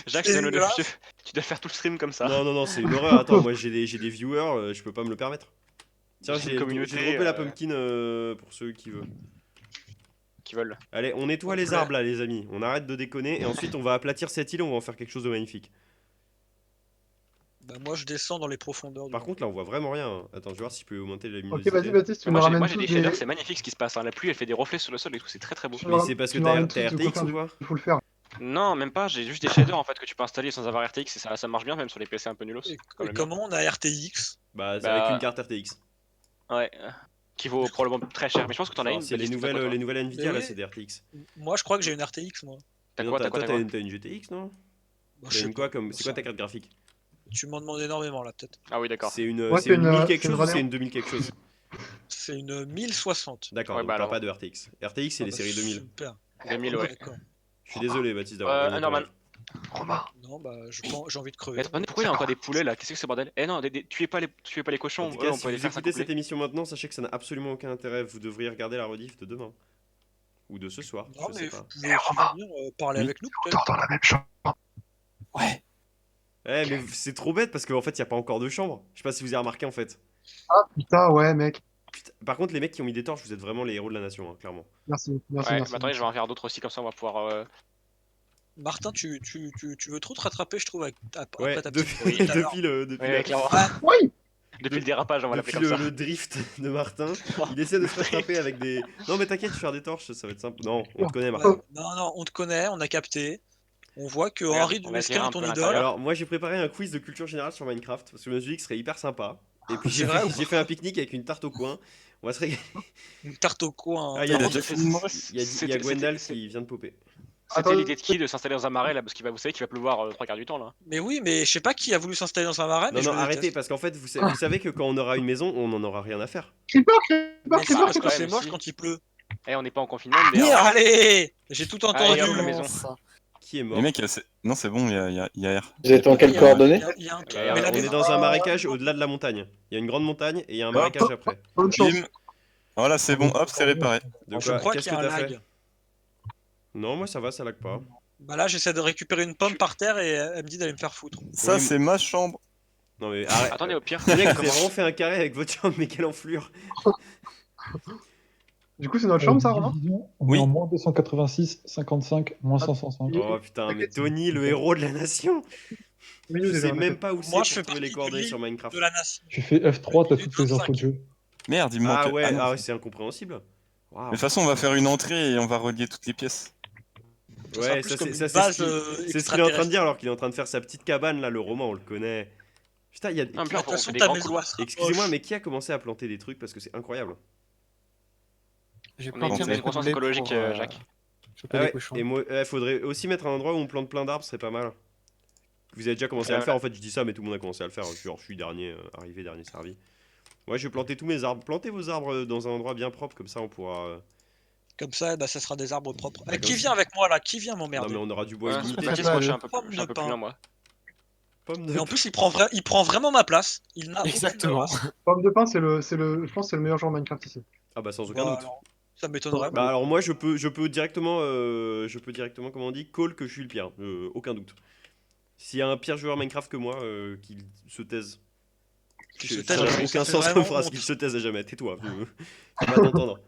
Jacques, C'est tu dois, dégueulasse. tu dois faire tout le stream comme ça. Non, c'est une horreur. Attends, moi j'ai des viewers, je peux pas me le permettre. Tiens, C'est une j'ai communauté, droppé la pumpkin pour ceux qui veulent. Qui veulent. Allez, on nettoie les arbres là, les amis. On arrête de déconner et ensuite on va aplatir cette île et on va en faire quelque chose de magnifique. Bah, moi, je descends dans les profondeurs. Par contre, là on voit vraiment rien. Hein. Attends, je vais voir si je peux augmenter la Ok, luminosité. vas-y, Baptiste, tu me Moi ramènes j'ai tous des les. shaders, c'est magnifique ce qui se passe. Hein. La pluie elle fait des reflets sur le sol et tout, c'est très très beau. Tu Mais me c'est parce que tu me t'as ramènes tous de quoi RTX faire ou du- quoi Il faut le faire. Non, même pas, j'ai juste des shaders en fait que tu peux installer sans avoir RTX et ça marche bien même sur les PC un peu nulos. Et, comme et le mien. comment on a RTX? Bah, c'est Bah, avec une carte RTX. Ouais. Qui vaut probablement très cher. Mais je pense que t'en as Alors, une. c'est les Baptiste, t'as quoi, toi nouvelles Nvidia Mais là, oui. c'est des RTX. Moi, je crois que j'ai une RTX, moi. T'as Mais quoi, non, t'as quoi, toi, t'as quoi t'as une GTX non Bah, T'as je sais une quoi pas. comme. C'est quoi ta carte graphique Tu m'en demandes énormément, là, peut-être. Ah oui, d'accord. C'est une, Ouais, c'est c'est une une, 1000 quelque c'est une chose ou c'est Radeon. une 2000 quelque chose C'est une 1060. D'accord, Ouais, donc bah t'as alors. pas de RTX. RTX c'est Ah les bah, séries 2000. Super. 2000, ouais. D'accord. Je suis désolé Baptiste d'avoir ruiné ton Underman. rêve. Romain. Non, bah, j'ai envie de crever. Mais attendez, pourquoi il y a encore des poulets là? Qu'est-ce que c'est bordel? Eh non, tuez pas les cochons, En tout eux, cas, on si peut les vous faire écoutez cette s'accoupler. émission maintenant, sachez que ça n'a absolument aucun intérêt. Vous devriez regarder la rediff de demain. Ou de ce soir, Non, je mais sais vous pas. pouvez aussi venir parler Oui. avec nous, peut-être. Dans la même chambre. Ouais. Eh, mais c'est trop bête parce qu'en fait, il n'y a pas encore de chambre. Je sais pas si vous avez remarqué en fait. Ah putain, ouais, mec. Putain. Par contre, les mecs qui ont mis des torches, vous êtes vraiment les héros de la nation, hein, clairement. Merci, merci, Ouais, merci. bah attendez, je vais en faire d'autres aussi, comme ça on va pouvoir. Martin, tu veux trop te rattraper, je trouve, Ouais, après ta depuis, petite folie tout à l'heure. depuis Ouais, clairement. Oui. Depuis le dérapage, on va l'appeler depuis comme ça. le drift de Martin, il essaie de se rattraper avec des. Non, mais t'inquiète, je vais faire des torches, ça va être simple. Non, on te connaît, Ouais. Martin. Non, on te connaît, on a capté. On voit que Regarde, Henri on va Dumesquin éclairer un est ton peu idole. l'intérieur. Alors, moi, j'ai préparé un quiz de culture générale sur Minecraft parce que je me suis dit que ce serait hyper sympa. Et puis, C'est vrai ou j'ai fait un pique-nique avec une tarte au coin. On va se régaler. Une tarte au coin. Ah, il y a Il a déjà déjà fait une Il y a Gwendal qui vient de popper. C'était Attends. l'idée de qui de s'installer dans un marais là? Parce qu'il va, vous savez qu'il va pleuvoir 3 quarts du temps là. Mais oui, mais je sais pas qui a voulu s'installer dans un marais. Non, mais non, je le arrêtez, déteste. parce qu'en fait, vous savez que quand on aura une maison, on n'en aura rien à faire. Creeper, Mais c'est parce que Ouais, c'est mais moche si. quand il pleut. Eh, on n'est pas en confinement, mais. Allez, j'ai tout entendu. Allez, hop, la maison. Qui est mort Les mecs, non, c'est bon, il y a R. Vous êtes en Il y quelles a- coordonnées il y a un truc. On Mais la On est maison- dans un marécage au-delà de la montagne. Il y a une grande montagne et il y a un marécage après. bonne chance. Bim. Voilà, c'est bon, hop, c'est réparé. De Je crois Qu'est-ce qu'il y que a un t'as fait? lag. Non, moi ça va, ça lag pas. Bah là, j'essaie de récupérer une pomme par terre et elle me dit d'aller me faire foutre. Ça, Oui, c'est ma chambre. Non mais arrête. Attendez, au pire. Les mecs, vous avez vraiment fait un carré avec votre chambre, mais quelle enflure. Du coup, c'est notre chambre, ça, Romain? Division, on Oui. est en moins 286, 55, moins 505. Oh putain, mais Tony, le héros de la nation. Oui, Je déjà, sais même pas où Moi, c'est je pour fais trouver les partie coordonnées du sur Minecraft. De la nation. Tu fais F3, t'as Minute toutes les infos 25. de jeu. Merde, il manque. Ah ouais, non. ah ouais, c'est incompréhensible. Waouh. De toute façon, on va faire une entrée et on va relier toutes les pièces. Ça sera Ouais, plus ça comme c'est une ça, c'est base, ce qu'il est en train de dire alors qu'il est en train de faire sa petite cabane là, le roman, on le connaît. Putain, il y a. Ah, De bien, toute on façon, fait des ta grands maison coups. elle sera Excusez-moi, moche. mais qui a commencé à planter des trucs parce que c'est incroyable. J'ai On est planté dans un une peu de conscience blé écologique, pour, Jacques. choper Ah les ouais, cochons. et moi, faudrait aussi mettre un endroit où on plante plein d'arbres, ce serait pas mal. Vous avez déjà commencé à le faire, en fait, je dis ça, mais tout le monde a commencé à le faire. Genre, je suis dernier arrivé, dernier servi. Ouais, je vais planter tous mes arbres. Plantez vos arbres dans un endroit bien propre, comme ça on pourra. Comme ça, bah, ça sera des arbres propres. Bah, Eh, comme qui ça. vient avec moi là? Qui vient Non, m'emmerder? mais on aura du bois Ouais, illimité. Mathis, Mathis, moi je suis un Pomme peu de plus pain. loin, moi. Pomme de Et en plus, il prend vraiment ma place. Il n'a aucune Exactement. race. Pomme de pain, je pense que c'est le meilleur joueur Minecraft ici. Ah bah sans aucun Bah, doute. alors, ça m'étonnerait. Bah alors moi je peux directement, comment on dit, call que je suis le pire. Aucun doute. S'il y a un pire joueur Minecraft que moi, qu'il se taise. Qu'il se Ça taise, n'a ça aucun fait sens comme vraiment phrase, honte. qu'il se taise à jamais. Tais-toi. Je vais pas t'entendre.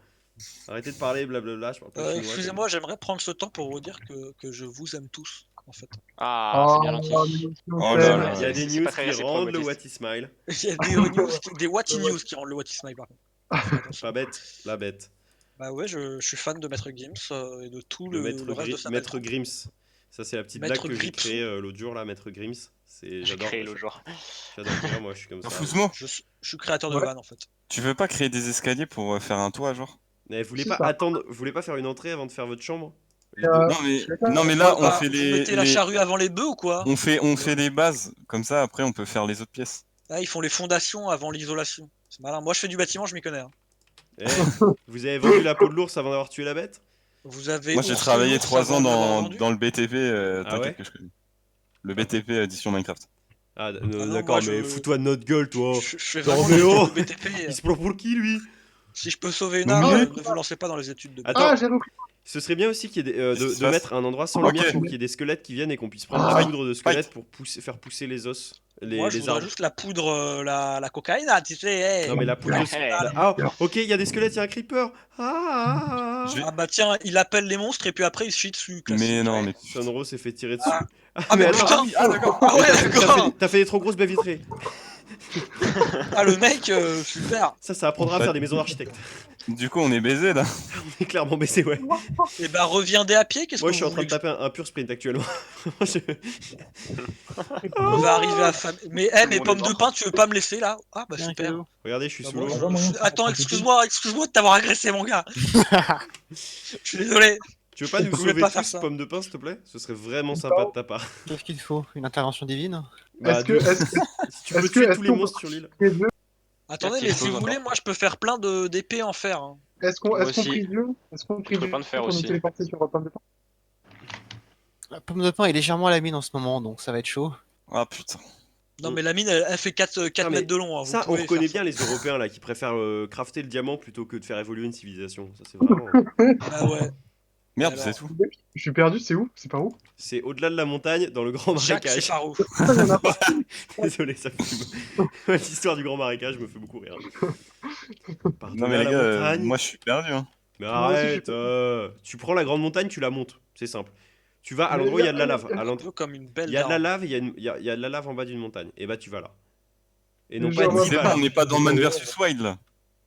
Arrêtez de parler, blablabla, je parle pas chinois. Excusez-moi, j'aimerais prendre ce temps pour vous dire que je vous aime tous, en fait. Ah, c'est bien gentil. Oh Oh là là là, là. il y a des C'est news pas très qui réciproque, rendent le Baptiste. What is Smile. Il y a des news, des What News qui rendent le What is My, par contre. Faites attention. Pas bête, la bête. Bah ouais, je suis fan de Maître Gims et de tout Le le reste de sa belle Maître troupe. Grims. Ça c'est la petite Maître blague que j'ai Grips. créée l'autre jour là, Maître Grims. J'ai J'adore. créé le genre. J'adore dire, moi je suis comme ça. Fous-moi, Je suis créateur de Ouais. vannes, en fait. tu veux pas créer des escaliers pour faire un toit, genre? Mais vous voulez C'est pas ça. attendre, vous voulez pas faire une entrée avant de faire votre chambre? Euh, Non mais là, on Bah, fait vous mettez la charrue avant les bœufs ou quoi? on fait les bases, comme ça après on peut faire les autres pièces. Ah, ils font les fondations avant l'isolation. C'est malin. Moi, je fais du bâtiment, je m'y connais. Hein. Eh, vous avez vendu la peau de l'ours avant d'avoir tué la bête? Vous avez Moi j'ai ours travaillé l'ours 3 ans avant de l'avoir vendu. dans le BTP, Ah t'inquiète ouais? que je connais. Le BTP édition Minecraft. Ah, non, d'accord, moi, mais je- fous-toi de notre gueule, toi. Je fais Non, vraiment mais du oh BTP. Il se prend pour qui, lui? Si je peux sauver une Non, âme, mais- ne vous lancez pas dans les études de BTP. Attends, Ah, j'ai repris. ce serait bien aussi qu'il y ait Qu'est-ce qui se de passe? mettre un endroit sans Ok. lumière pour qu'il y ait des squelettes qui viennent et qu'on puisse prendre de la Fight. poudre de squelettes pour faire pousser les os, Moi, je les voudrais arbres. juste la poudre, la cocaïne, là, tu sais. Hey. Non, mais la poudre de Ouais. Ah, ok, il y a des squelettes, il y a un creeper. Je vais- Ah bah tiens, il appelle les monstres et puis après il se chie dessus. classique. Mais non, mais Sunro s'est fait tirer dessus. Ah. Ah, mais mais attends, putain, d'accord. Ah ouais, d'accord. t'as fait des trop grosses baies vitrées. Ah le mec, super. Ça apprendra à faire des maisons d'architectes. du coup on est baisé là. On est clairement baissé, ouais. Et bah reviendez à pied, qu'est-ce Moi, que je suis vous en train de voulez taper un pur sprint actuellement. On va arriver à femme. Mais le mes monde pommes est de mort. pain, tu veux pas me laisser là? Ah bah Tiens, super. cadeau. Regardez, je suis Bah, sous bon, l'eau. Attends, excuse-moi de t'avoir agressé mon gars. Je suis désolé. Tu veux pas nous Je voulais sauver pas faire tous, ça. pomme de pain, s'il te plaît? Ce serait vraiment sympa de ta part. Qu'est-ce qu'il te faut? Une intervention divine? Bah, Est-ce que, de- est-ce si tu peux est-ce que- tuer est-ce tous les qu'on- monstres sur l'île. que- Attendez, Merci, mais je si vous vous entends. voulez, moi je peux faire plein d'épées en fer. Hein. est-ce qu'on Moi est-ce qu'on aussi. prie Dieu? Est-ce qu'on prie Je peux Dieu pas le faire pour nous aussi. téléporter sur pomme de pain? La pomme de pain est légèrement à la mine en ce moment, donc ça va être chaud. Ah putain. Non mais la mine, elle fait 4 Ah, mais mètres de long. Hein. Vous Ça, on pouvez reconnaît faire bien les Européens là qui préfèrent crafter le diamant plutôt que de faire évoluer une civilisation. Ça, c'est vraiment. ça. Bah ouais. Merde, Alors. c'est tout. Je suis perdu, c'est où? C'est par où? C'est au-delà de la montagne, dans le grand Jacques, c'est marécage. par où? Ah, il y en a pas. Désolé, ça me fume. L'histoire du grand marécage me fait beaucoup rire. Par-delà Non mais les la gars, montagne. moi je suis perdu hein. Mais Moi aussi, arrête, tu prends la grande montagne, tu la montes. C'est simple. Tu vas à l'endroit où il y a de la lave. À Un l'endroit- peu comme une belle Il y a de la daronne. lave, il y a de la lave en bas d'une montagne. Et bah tu vas là. Et non Mais pas genre, 10 C'est bon, balles. on n'est pas dans Man vs Wild là.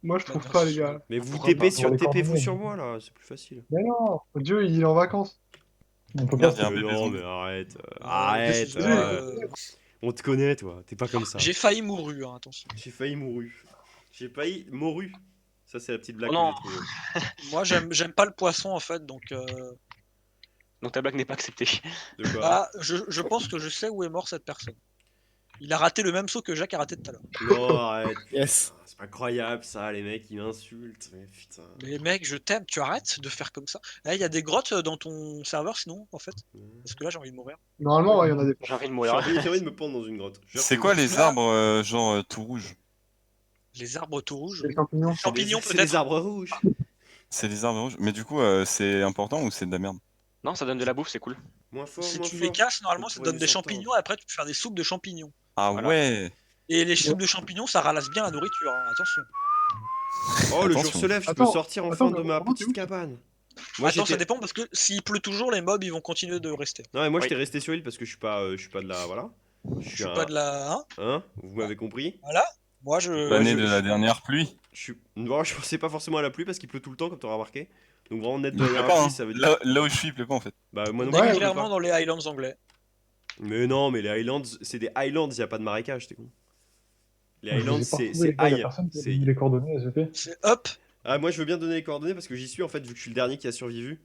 Moi, je trouve pas, les gars. Mais vous Pourquoi pas, pour les TP-vous cordonniers. sur moi là, c'est plus facile. Mais non, Dieu, il est en vacances. On peut Merde, pas. y a un Mais bébé non, zombie. mais arrête. Euh, Arrête. On te connaît toi, t'es pas comme ça. J'ai failli mourir, hein, attention. J'ai failli mourir. J'ai failli mourir. Ça c'est la petite blague Oh que non. j'ai trouvée. Moi j'aime pas le poisson en fait, donc Donc ta blague n'est pas acceptée. De quoi? ah, je pense que je sais où est mort cette personne. Il a raté le même saut que Jacques a raté tout à l'heure. Non, arrête. Yes. C'est pas incroyable ça, les mecs ils m'insultent. Mais putain. Mais mec, je t'aime, tu arrêtes de faire comme ça. Eh, il y a des grottes dans ton serveur sinon, en fait. Parce que là j'ai envie de mourir. Normalement, ouais, il y en a des. J'ai envie de J'ai mourir. envie de me pendre dans une grotte. C'est quoi les arbres genre tout rouges? Les arbres tout rouges. Des champignons. Champignons C'est peut-être. les arbres rouges. C'est les arbres rouges. Mais du coup c'est important ou c'est de la merde? Non, ça donne de la bouffe, c'est cool. Moins fort, Si moins tu fort. les casses, normalement On ça pourrait donne mieux des s'entendre. champignons et après tu peux faire des soupes de champignons. Ah Voilà. ouais. Et les soupes de champignons ça ralasse bien la nourriture, hein, attention. Oh, le jour Attention. se lève, je Attends, peux sortir enfin attends, de ma mais petite où cabane. Moi Attends, ça j'étais. dépend parce que s'il pleut toujours, les mobs ils vont continuer de rester. Non, mais moi Oui. j'étais resté sur l'île parce que je suis pas de la. Voilà. Je Je suis un- pas de la. Hein Hein? Vous m'avez compris? Voilà. Moi je. L'année je- de la dernière pluie. Je suis. Non, je pensais pas forcément à la pluie parce qu'il pleut tout le temps, comme t'auras remarqué. Donc vraiment net de Il la pleut dernière pas, pluie, hein. ça veut dire. Là où je suis, il pleut pas en fait. Bah, moi non Ouais, Régulièrement plus. dans les Highlands anglais. Mais non, mais les Highlands, c'est des Highlands, y a pas de marécage, t'es con. Les Je les ai Highlands, pas c'est retrouvés, les gars, y a High. personne qui a C'est- donné les coordonnées SVP. C'est up. Ah, moi je veux bien donner les coordonnées parce que j'y suis en fait, vu que je suis le dernier qui a survécu.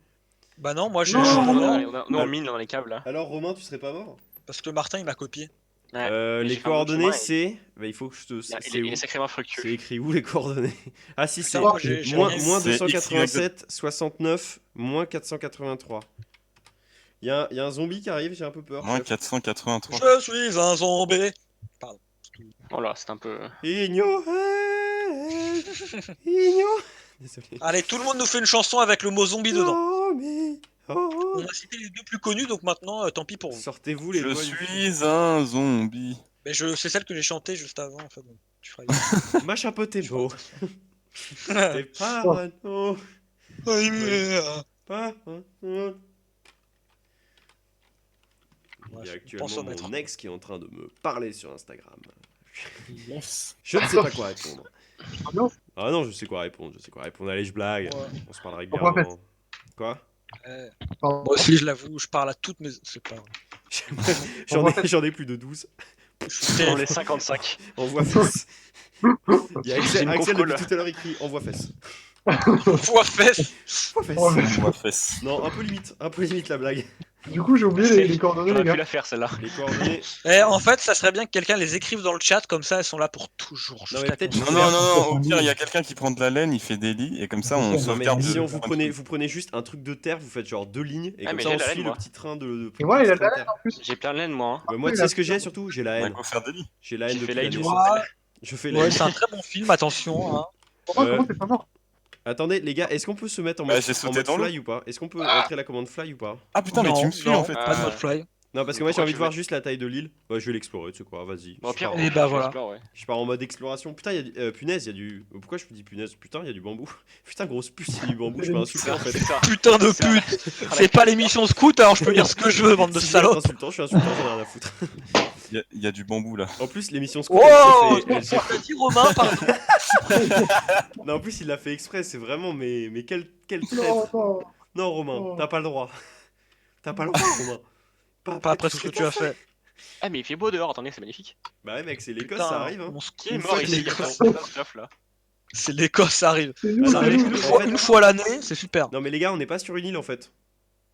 Bah non, moi je Non, suis non, pas non. là, Nous on mine dans les câbles là. Alors, Romain, tu serais pas mort? parce que Martin il m'a copié. Ouais, mais Les j'ai fait un bout de coordonnées, chemin et c'est. Bah, il faut que je te. il C'est est où? sacrément C'est fructueux. écrit où les coordonnées? Ah, si, c'est Putain, moi, j'ai moins, rien eu. moins C'est 287, 69, moins 483. Il y a un zombie qui arrive, j'ai un peu peur. Moins chef. 483. Je suis un zombie. Voilà, c'est un peu. Igno, Igno. Désolé. Allez, tout le monde nous fait une chanson avec le mot zombie dedans. Zombie, oh. On a cité les deux plus connus, donc maintenant, tant pis pour vous. Sortez-vous les Je doigts du suis un zombie. Mais c'est celle que j'ai chantée juste avant, en fait. Donc, tu feras cul. Mâche un peu tes mots. T'es parano. Parano. Il y a Bref, pense au actuellement maître. mon ex qui est en train de me parler sur Instagram. Yes. Je ne sais pas quoi répondre. Non. Ah non, je sais quoi répondre, je sais quoi répondre. Allez, je blague. Ouais. On se parle Pourquoi régulièrement. Quoi? Pardon. Moi aussi, je l'avoue, je parle à toutes mes. C'est pas vrai. J'en ai plus de 12. Je suis On terrible. est 55. Envoie fesse. Il y a C'est Axel, une Axel conf-call. depuis tout à l'heure écrit envoie fesse. Voix fesse. Envoie fesse. Oh, mais- On va fesse. Non, un peu limite la blague. Du coup, j'ai oublié les coordonnées, les J'aurais pu gars. la faire celle-là. Les coordonnées. En fait, ça serait bien que quelqu'un les écrive dans le chat, comme ça, elles sont là pour toujours. Non, mais jusqu'à peut-être- quand- Non, au pire, il y a quelqu'un qui prend de la laine, il fait des lits, et comme ça, on Non, mais sauvegarde. Si le- on vous prenez juste un truc de terre, vous faites genre 2 lignes et Ah, comme mais ça j'ai on la suit laine, le moi. petit train de. Et ouais, il a de train la de laine terre. en plus. J'ai plein de laine moi. Hein. Moi, tu il a sais ce que j'ai tout. surtout? J'ai la On va haine. go faire des lits. J'ai la haine J'ai fait depuis la haine l'année. du Ouais, Je fais la ouais, haine. c'est un très bon film, attention. Hein. Pourquoi, Euh, comment t'es pas mort? Attendez, les gars, est-ce qu'on peut se mettre en Bah, mode, j'ai en sauté mode dans l'eau. fly ou pas? Est-ce qu'on peut entrer la commande fly ou pas? Ah putain, mais tu me suis en fait. Pas de mode fly. Non, parce que Mais moi j'ai pourquoi envie tu de voir veux- juste la taille de l'île. Ouais, je vais l'explorer, tu sais quoi, vas-y. Bon, au pire, Et bah voilà. j'explore, ouais. Je pars en mode exploration. Putain, punaise, il y a du. Pourquoi je me dis punaise? Putain, il y a du bambou. Putain, grosse puce, il y a du bambou, je peux insulter en fait. Putain. Putain de C'est pute. C'est pas l'émission scout, alors je peux dire ce que je veux, bande de Si je veux être salopes. insultant, je suis insultant, j'en ai rien à foutre. Il y a du bambou là. En plus, l'émission Scout, Wow. elle s'est fait- T'as dit Romain, pardon. Non, en plus, il l'a fait exprès, c'est vraiment. Mais quel Non, traître. non. Non, Romain, Oh. t'as pas le droit. T'as pas le droit, Romain. Pas après tout ce que tu as fait. Ah, mais il fait beau dehors, attendez, c'est magnifique. Bah ouais, mec, c'est l'Écosse, Putain, ça arrive. Hein. mon Qui est Une mort fois que ici? l'Écosse- Catastrophe là. C'est l'Écosse, ça arrive. C'est nous, Ah, Ça non, c'est arrive mais- nous. en fait- une fois l'année, c'est super. Non, mais les gars, on n'est pas sur une île en fait.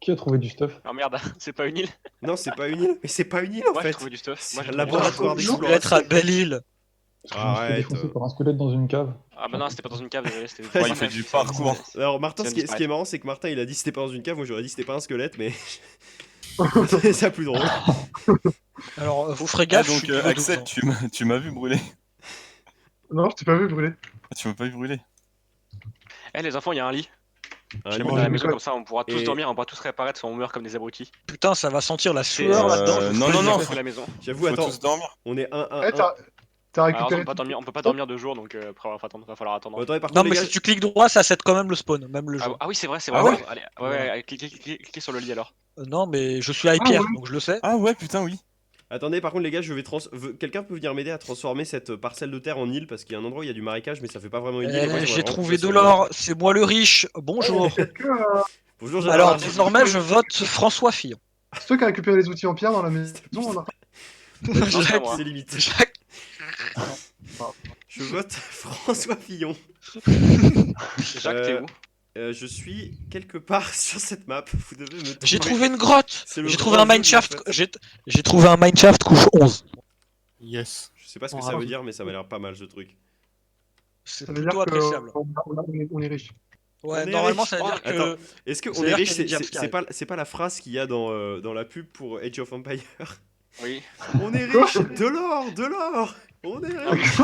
Qui a trouvé du stuff? Oh merde, c'est pas une île. Non, c'est pas une île. Mais c'est pas une île en Moi j'ai fait. trouvé du stuff. C'est Moi j'ai un trouvé du laboratoire stuff. Je voulais être à Belle-Île. Parce que je me suis fait Arrête. défoncer par un squelette dans une cave. Ah bah non, c'était pas dans une cave, désolé, c'était. Ouais, il fait du parcours. Alors, Martin, Ça ce qui est disparaît. marrant, c'est que Martin il a dit c'était pas dans une cave. Moi j'aurais dit c'était pas un squelette, mais. c'est ça plus drôle. Alors, vous ferez Ah, gaffe, je donc suis niveau 12 Axel, ans. tu m'as vu brûler. Non, je t'ai pas vu brûler. Ah, tu m'as pas vu brûler. Eh les enfants, il y a un lit. Un Je lit. l'ai mis bon, dans la j'ai maison vu comme ça, on pourra tous Et- dormir, on pourra tous réapparaître si on meurt comme des abrutis. Putain, ça va sentir la C'est- sueur là-dedans. non, faut la maison. J'avoue, Faut attends, tous dormir. on est un. Eh, t'as Alors, récupéré. on peut pas dormir 2 jours donc après va falloir attendre. Attendez, par Non, contre, mais les gars, si tu cliques droit, ça cède quand même le spawn, même le Ah, jour. ah oui, c'est vrai, c'est Ah vrai. ouais Allez, ouais, cliquez sur le lit alors. Non, mais je suis hyper, ouais. donc je le sais. Ah ouais, putain, oui. attendez, par contre, les gars, je vais quelqu'un peut venir m'aider à transformer cette parcelle de terre en île parce qu'il y a un endroit où il y a du marécage, mais ça fait pas vraiment une île. Moi, j'aimerais J'ai vraiment trouvé que ça de soit- l'or, c'est moi le riche. Bonjour. Bonjour, Alors, Gérard. désormais, je vote François Fillon. C'est toi qui as récupéré les outils en pierre dans la maison. Non, pas moi. C'est limite. Jacques- Je vote François Fillon. Jacques, t'es où? Je suis quelque part sur cette map. Vous devez me J'ai trouver. trouvé une grotte. C'est le J'ai grand trouvé un jeu, mineshaft. en fait. J'ai trouvé un mineshaft couche 11. Yes. Je sais pas ce que On ça veut rajoute. dire, mais ça m'a l'air pas mal ce truc. C'est ça veut dire plutôt appréciable. qu'on est riche. Ouais, On est normalement, riche. ça veut dire Oh, que. attends. Est-ce que Ça on veut est dire riche? qu'il y a des diables qui C'est pas la phrase qu'il y a dans la pub pour Age of Empire. Oui. On est riche, de l'or, de l'or. On est riche.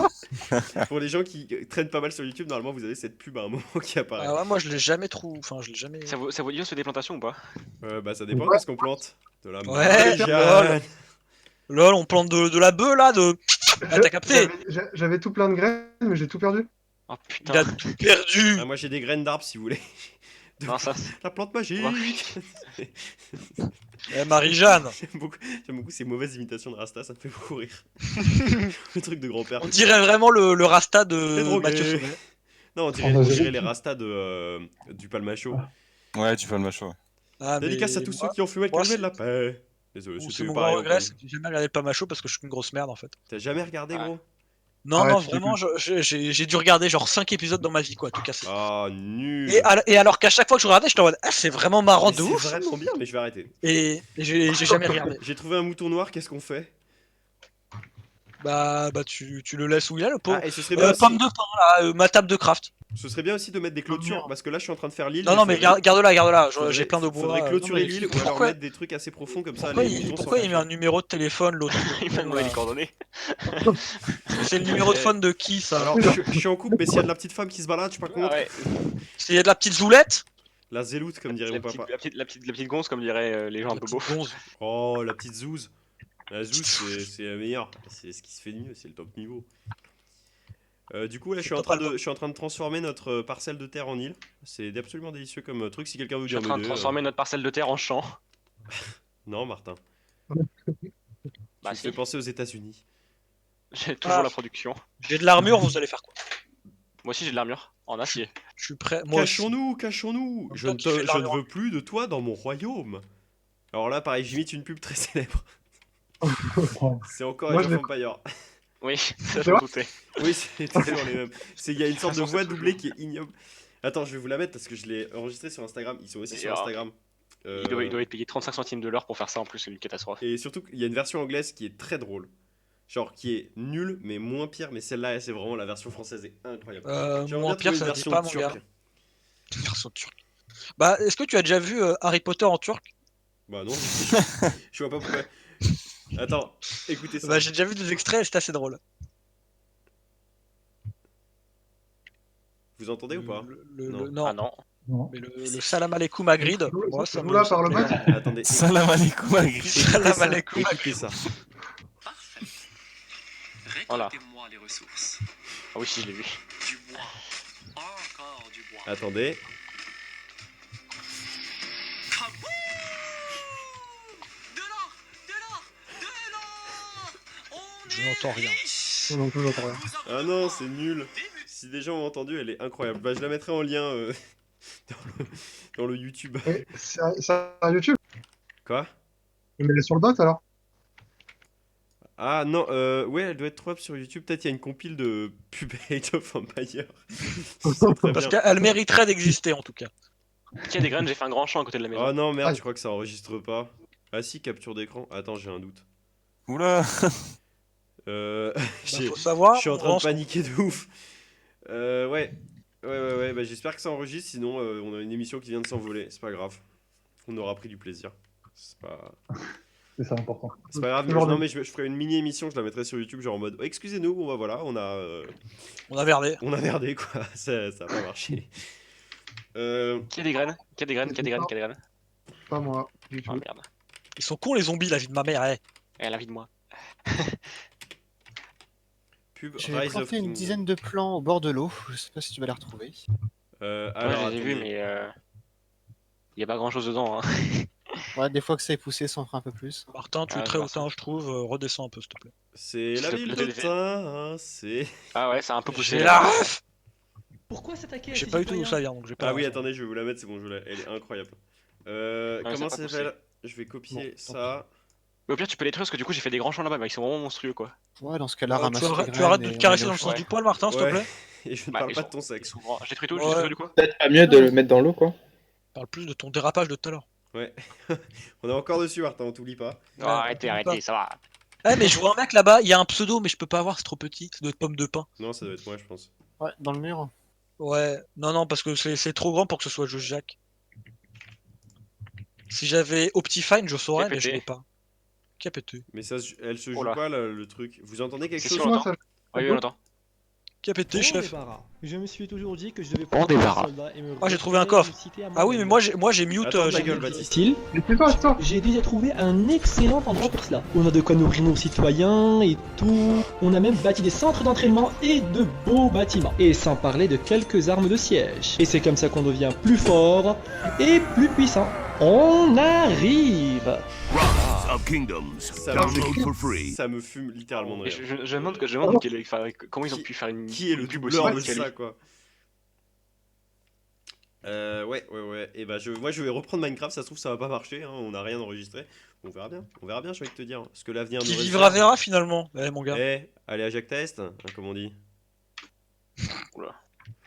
Pour les gens qui traînent pas mal sur YouTube, normalement vous avez cette pub à un moment qui apparaît. Ah ouais, moi, je l'ai jamais trouvé. Enfin, je l'ai jamais. Ça vaut dire sur des plantations ou pas? Bah ça dépend de ce qu'on plante. De la Ouais, maréjane. Lol, on plante de la bœuf là, de. Ah, t'as capté? J'avais tout plein de graines, mais j'ai tout perdu. Oh Il putain. a tout perdu. Ah, moi j'ai des graines d'arbres si vous voulez. Non, ça. La plante magique. Ouais. Eh, Marie-Jeanne. J'aime beaucoup ces mauvaises imitations de Rasta, ça me fait beaucoup rire. Le truc de grand-père. On dirait vraiment le Rasta Les de drogués. Mathieu Soulet. Non, On a on zéro dirait les qui- Rastas du Palmacho. Ouais, tu fais le macho. Ah, mais Dédicace à tous ceux moi, qui ont fumé le moi, calmer c'est- de la paix. Désolé, c'est c'était mon pareil. grand regret, Antoine. c'est que j'ai jamais regardé le Pamacho parce que je suis une grosse merde en fait. T'as jamais regardé, Ouais. gros? Non, Arrête, non, c'est vraiment, j'ai dû regarder genre 5 épisodes dans ma vie, quoi, tout casser. Ah, nul. Et alors qu'à chaque fois que je regardais, j'étais en mode, ah, c'est vraiment marrant Mais de c'est ouf. vraiment bien, mais je vais arrêter. Et j'ai jamais regardé. J'ai trouvé un mouton noir, qu'est-ce qu'on fait? Bah, tu le laisses où il est, le pauvre. Ah, et ce serait bien aussi. Pomme de pain, là, ma table de craft. Ce serait bien aussi de mettre des clôtures, merde. parce que là, je suis en train de faire l'île. Non, non, mais garde-la, garde-la. J'ai plein de bois. Faudrait clôturer Non, mais l'île ou alors pourquoi- mettre des trucs assez profonds comme ça. Pourquoi, les il, moutons pourquoi s'en il met un cachent. numéro de téléphone, l'autre? Il m'a demandé les coordonnées. C'est le numéro de phone de qui, ça? Alors, je suis en couple, mais s'il y a de la petite femme qui se balade, je sais pas comment. Ah ouais. Il y a de la petite zoulette? La zéloute, comme dirait La mon petite, papa. la petite gonze, comme diraient les gens un La peu petite beaux. gonze. Oh, la petite zouze. La zouze, c'est la meilleure. C'est ce qui se fait de mieux, c'est le top niveau. Du coup, là, je suis en train de transformer notre parcelle de terre en île. C'est absolument délicieux comme truc. Si quelqu'un veut Je suis en bien train de m'aider, transformer notre parcelle de terre en champ. Non, Martin. Bah Tu me si, fais penser aux États-Unis. j'ai toujours Ah. la production. J'ai de l'armure, vous allez faire quoi? Moi aussi j'ai de l'armure, en acier. Je suis prêt. Moi aussi. Cachons-nous, cachons-nous. Comme Je toi ne, qui fais de je ne l'armure. veux plus de toi dans mon royaume. Alors là, pareil, j'imite une pub très célèbre. C'est encore Moi, Age je of vais- Empire. Oui, ça C'est je m'en vrai doutais. Oui, c'est toujours les mêmes. Il y a une sorte de façon, voix c'est doublée qui est ignoble. Attends, je vais vous la mettre parce que je l'ai enregistrée sur Instagram. Ils sont aussi sur Et Instagram. Il doit être payé 35 centimes de l'heure pour faire ça en plus, c'est une catastrophe. Et surtout, il y a une version anglaise qui est très drôle. Genre qui est nulle, mais moins pire. Mais celle-là, c'est vraiment la version française est incroyable. J'aimerais Moins bien pire, trouver ça une dit pas, mon version gars. turque. Version turque. Bah, est-ce que tu as déjà vu Harry Potter en turc? Bah non, je vois pas pourquoi. Attends, écoutez ça. Bah, j'ai déjà vu des extraits et c'est assez drôle. Vous entendez ou pas Non. Non, Ah non. Non. mais le salam alaikum à Grid, moi ça Nous là par le me- mec. Attendez. Salam alaikum à Gris. Salam alaikum. Écoutez ça. Parfait. Voilà. Récoltez-moi les ressources. Ah oui si je l'ai vu. Du bois. Encore du bois. Attendez. Kaboum! De l'or! De l'or! De l'or! On Je est n'entends rien. riche! Non plus, j'entends rien. Vous Ah avez non, c'est nul. des muscles. Si des gens ont entendu, elle est incroyable. Bah, je la mettrai en lien dans le YouTube. Et c'est à YouTube. Quoi Mais elle est sur le dot alors. Ah non, ouais, elle doit être trouvable sur YouTube. Peut-être il y a une compile de pub Age of Empire. C'est très Parce bien. qu'elle mériterait d'exister en tout cas. Qui a des graines, j'ai fait un grand champ à côté de la maison. Oh non, merde, Aïe. je crois que ça enregistre pas. Ah si, capture d'écran. Attends, j'ai un doute. Oula. Bah, J'ai- faut savoir. Je suis en train on de paniquer de ouf. Ouais. Ouais. Bah, j'espère que ça enregistre. Sinon, on a une émission qui vient de s'envoler. C'est pas grave. On aura pris du plaisir. C'est pas, C'est ça l'important. c'est pas grave. Toujours Non, de- mais je ferai une mini émission. Je la mettrai sur YouTube, genre en mode excusez-nous. Bon, bah voilà, On a verdé. on a merdé quoi. Ça a pas marché. Qui a des graines Qui a des graines Qui a des graines Qui a des graines Pas moi. Ah YouTube. merde. Ils sont cons les zombies, la vie de ma mère. Eh. Elle a envie de moi. Pub J'ai Rise of planté une Kingdom. dizaine de plants au bord de l'eau. Je sais pas si tu vas les retrouver. Moi Alors, je les ai vus, attendez. mais il y a pas grand chose dedans. Hein. Ouais, des fois que ça est poussé, ça en fera un peu plus. Martin, tu es Ah, très merci. hautain, je trouve. Redescends un peu, s'il te plaît. C'est S'il la te ville plaît, de Tain, c'est... Ah ouais, c'est un peu poussé. J'ai la ref. Pourquoi s'attaquer à Je sais ces pas du tout d'où citoyens ça vient, donc j'ai pas. Ah oui, attendez, je vais vous la mettre, c'est bon, je l'ai. Elle est incroyable. Comment c'est ça pas s'appelle? Je vais copier Bon, ça. Mais au pire, tu peux les détruire parce que du coup, j'ai fait des grands champs là-bas, mais ils sont vraiment monstrueux quoi. Ouais, dans ce cas-là, Tu ramasse les arrêtes graines de et te on caresser met dans au le sens Ouais. du poil, Martin, s'il te Ouais. plaît. Et je ne Bah, parle ils pas sont- de ton Ils sexe. sont grands. Je détruis tout, Ouais. je détruis du quoi Peut-être pas mieux de le mettre dans l'eau, quoi. Parle plus de ton dérapage de tout à l'heure. Ouais. On est encore dessus, Martin, on t'oublie pas. Non, arrêtez, arrêtez, ça va. Eh, mais je vois un mec là-bas, il y a un pseudo, mais je peux pas voir, c'est trop petit. Ça doit être pomme de pain. Non, ça doit être moi, je pense. Ouais, dans le mur. Ouais, non, parce que c'est trop grand pour que ce soit juste Jacques. Si j'avais Optifine, je saurais, mais je pété. l'ai pas. Qui a pété? Mais ça, elle se joue Oh là. pas, le truc. Vous entendez quelque C'est chose sûr. Moi, longtemps. ça- Oui, longtemps. Qui a pété, chef? Je me suis toujours dit que je devais On débarras. Ah, j'ai trouvé un coffre. Ah oui, mais moi j'ai mute. Attends, ta j'ai gueule, mute. Baptiste. Style. Mais c'est toi, toi. J'ai déjà trouvé un excellent endroit pour cela. On a de quoi nourrir nos citoyens et tout. On a même bâti des centres d'entraînement et de beaux bâtiments. Et sans parler de quelques armes de siège. Et c'est comme ça qu'on devient plus fort et plus puissant. On arrive. Ça me fume littéralement de Et rire. je me demande comment ils ont pu faire une Qui est le pub doubleur aussi de quali. ça, quoi? Ouais. Et bah, moi, je vais reprendre Minecraft. Ça se trouve, ça va pas marcher. Hein, on n'a rien enregistré. On verra bien. On verra bien, j'ai envie de te dire. Ce que l'avenir nous Qui réserve. vivra verra finalement, mon gars. Allez à Jacques Test, hein, comme on dit. Oula.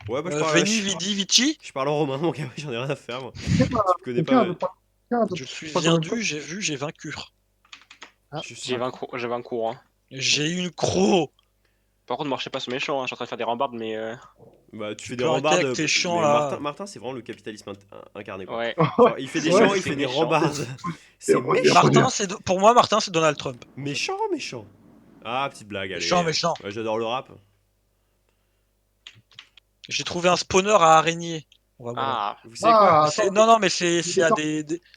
Ouais, bah, Veni, Vidi, Vici. je parle en romain, mon gars. J'en ai rien à faire, moi. Quelqu'un Tu connais pas. Je suis viandu, j'ai vu, j'ai vaincu. Je suis- J'avais un courant. J'ai une croc. Par contre, moi je sais pas ce méchant, hein. Je suis en train de faire des rambardes, mais. Bah, tu fais Tu des peux arrêter rambardes. avec tes chants, mais là. Martin, c'est vraiment le capitalisme incarné, quoi. Ouais. Genre, il fait des Ouais, chants, il c'est fait des méchant. rambardes. C'est Ouais, méchant. Pour moi, Martin, c'est Donald Trump. Méchant. Ah, petite blague, allez. Méchant. Ouais, j'adore le rap. J'ai trouvé un spawner à araignée. On va voir. Ah, Vous savez quoi Non, mais c'est à d'accord.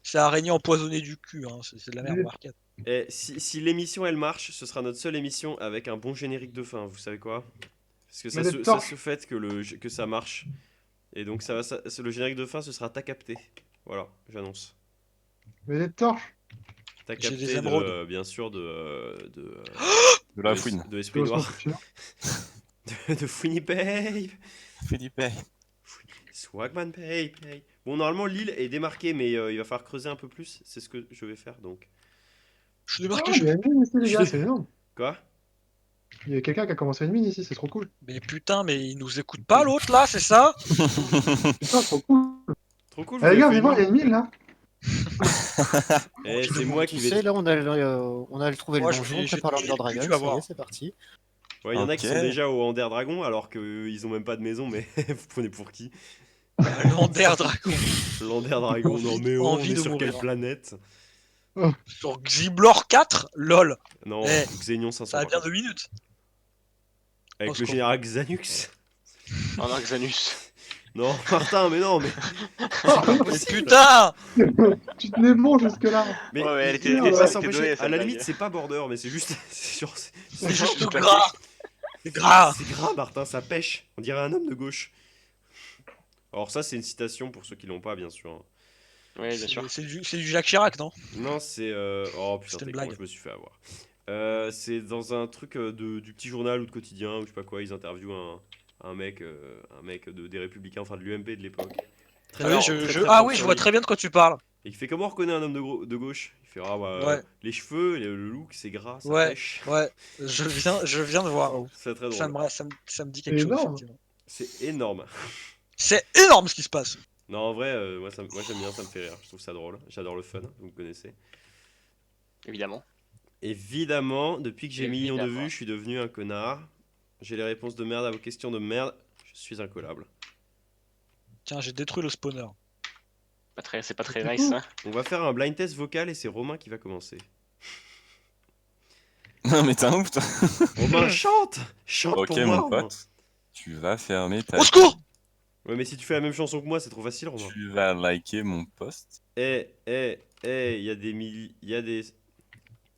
c'est à araignée empoisonnée du cul. Hein. C'est de la merde, Mais- Marquette. Si l'émission elle marche, ce sera notre seule émission avec un bon générique de fin. Vous savez quoi? Parce que Mais ça des se torches. fait que ça marche. Et donc le générique de fin, ce sera t'as capté. Voilà, j'annonce. Mais des torches. T'as J'ai des capté émeraudes. bien sûr De la fouine. de Esprit Noir, de Fouini Babe, Philippe. Swagman Babe. Bon, normalement l'île est démarquée, mais il va falloir creuser un peu plus. C'est ce que je vais faire donc. Je suis Ah, débarqué. il y a une mine ici, les gars, Je- c'est énorme. Quoi? Il y a quelqu'un qui a commencé une mine ici, c'est trop cool. Mais putain, mais il nous écoute pas l'autre là, c'est ça? Putain, trop cool. Trop cool. Eh, les gars, vous venez voir, il avez y a une mine là. fait une- c'est moi qui Tu vais. sais, là, on a le trouver Moi, le je donjon, vais- on prépare j'ai- l'Under Dragon, tu vas ça y voir. est, c'est parti. Ouais, il y en a qui Ok. sont déjà au Ender Dragon alors qu'ils ont même pas de maison, mais vous prenez pour qui? L'Ender Dragon. L'Ender Dragon, non mais oh, on Envie est de sur mourir. quelle planète? Sur Xiblor 4, lol. Non, Eh, Xenion 500. Ça a par bien contre. 2 minutes. Avec Oh, le secours. général Xanux. en Arxanus. Non, Martin, mais non, mais. Mais putain! Tu tenais bon jusque-là. Mais Ouais, elle était- il elle va était pas donnée, s'empêcher. À cette la blague. limite, c'est pas border, mais c'est juste. C'est juste juste gras. C'est gras. C'est gras, Martin, ça pêche. On dirait un homme de gauche. Alors, ça, c'est une citation pour ceux qui l'ont pas, bien sûr. hein. Ouais, bien sûr. C'est du Jacques Chirac, non? Non, c'est. Oh putain, C'était t'es une con, blague. je me suis fait avoir. C'est dans un truc du petit journal ou de quotidien, ou je sais pas quoi, ils interviewent un mec des Républicains, enfin de l'UMP de l'époque. Très Ah fort, oui, très, très ah fort oui, je sur vois lui. très bien de quoi tu parles. Et il fait comment on reconnaît un homme de gauche? Il fait ah bah, Ouais. les cheveux, le look, c'est gras, ça Ouais. pêche. Ouais, je viens de voir. C'est très Ça drôle. ça me dit quelque C'est chose. énorme. Effectivement. C'est énorme. C'est énorme ce qui se passe. Non, en vrai, moi j'aime bien, ça me fait rire. Je trouve ça drôle. J'adore le fun, vous me connaissez. Évidemment. Évidemment, depuis que j'ai millions de Évidemment. vues, je suis devenu un connard. J'ai les réponses de merde à vos questions de merde. Je suis incollable. Tiens, j'ai détruit le spawner. C'est pas très C'est nice, cool. hein. On va faire un blind test vocal et c'est Romain qui va commencer. Non, mais t'es un ouf, toi. Romain, chante! Chante Ok, pour moi, mon Romain. pote. Tu vas fermer ta. Au secours! Ouais, mais si tu fais la même chanson que moi, c'est trop facile, Romain. Tu vas liker mon post. Il y a des il y a des...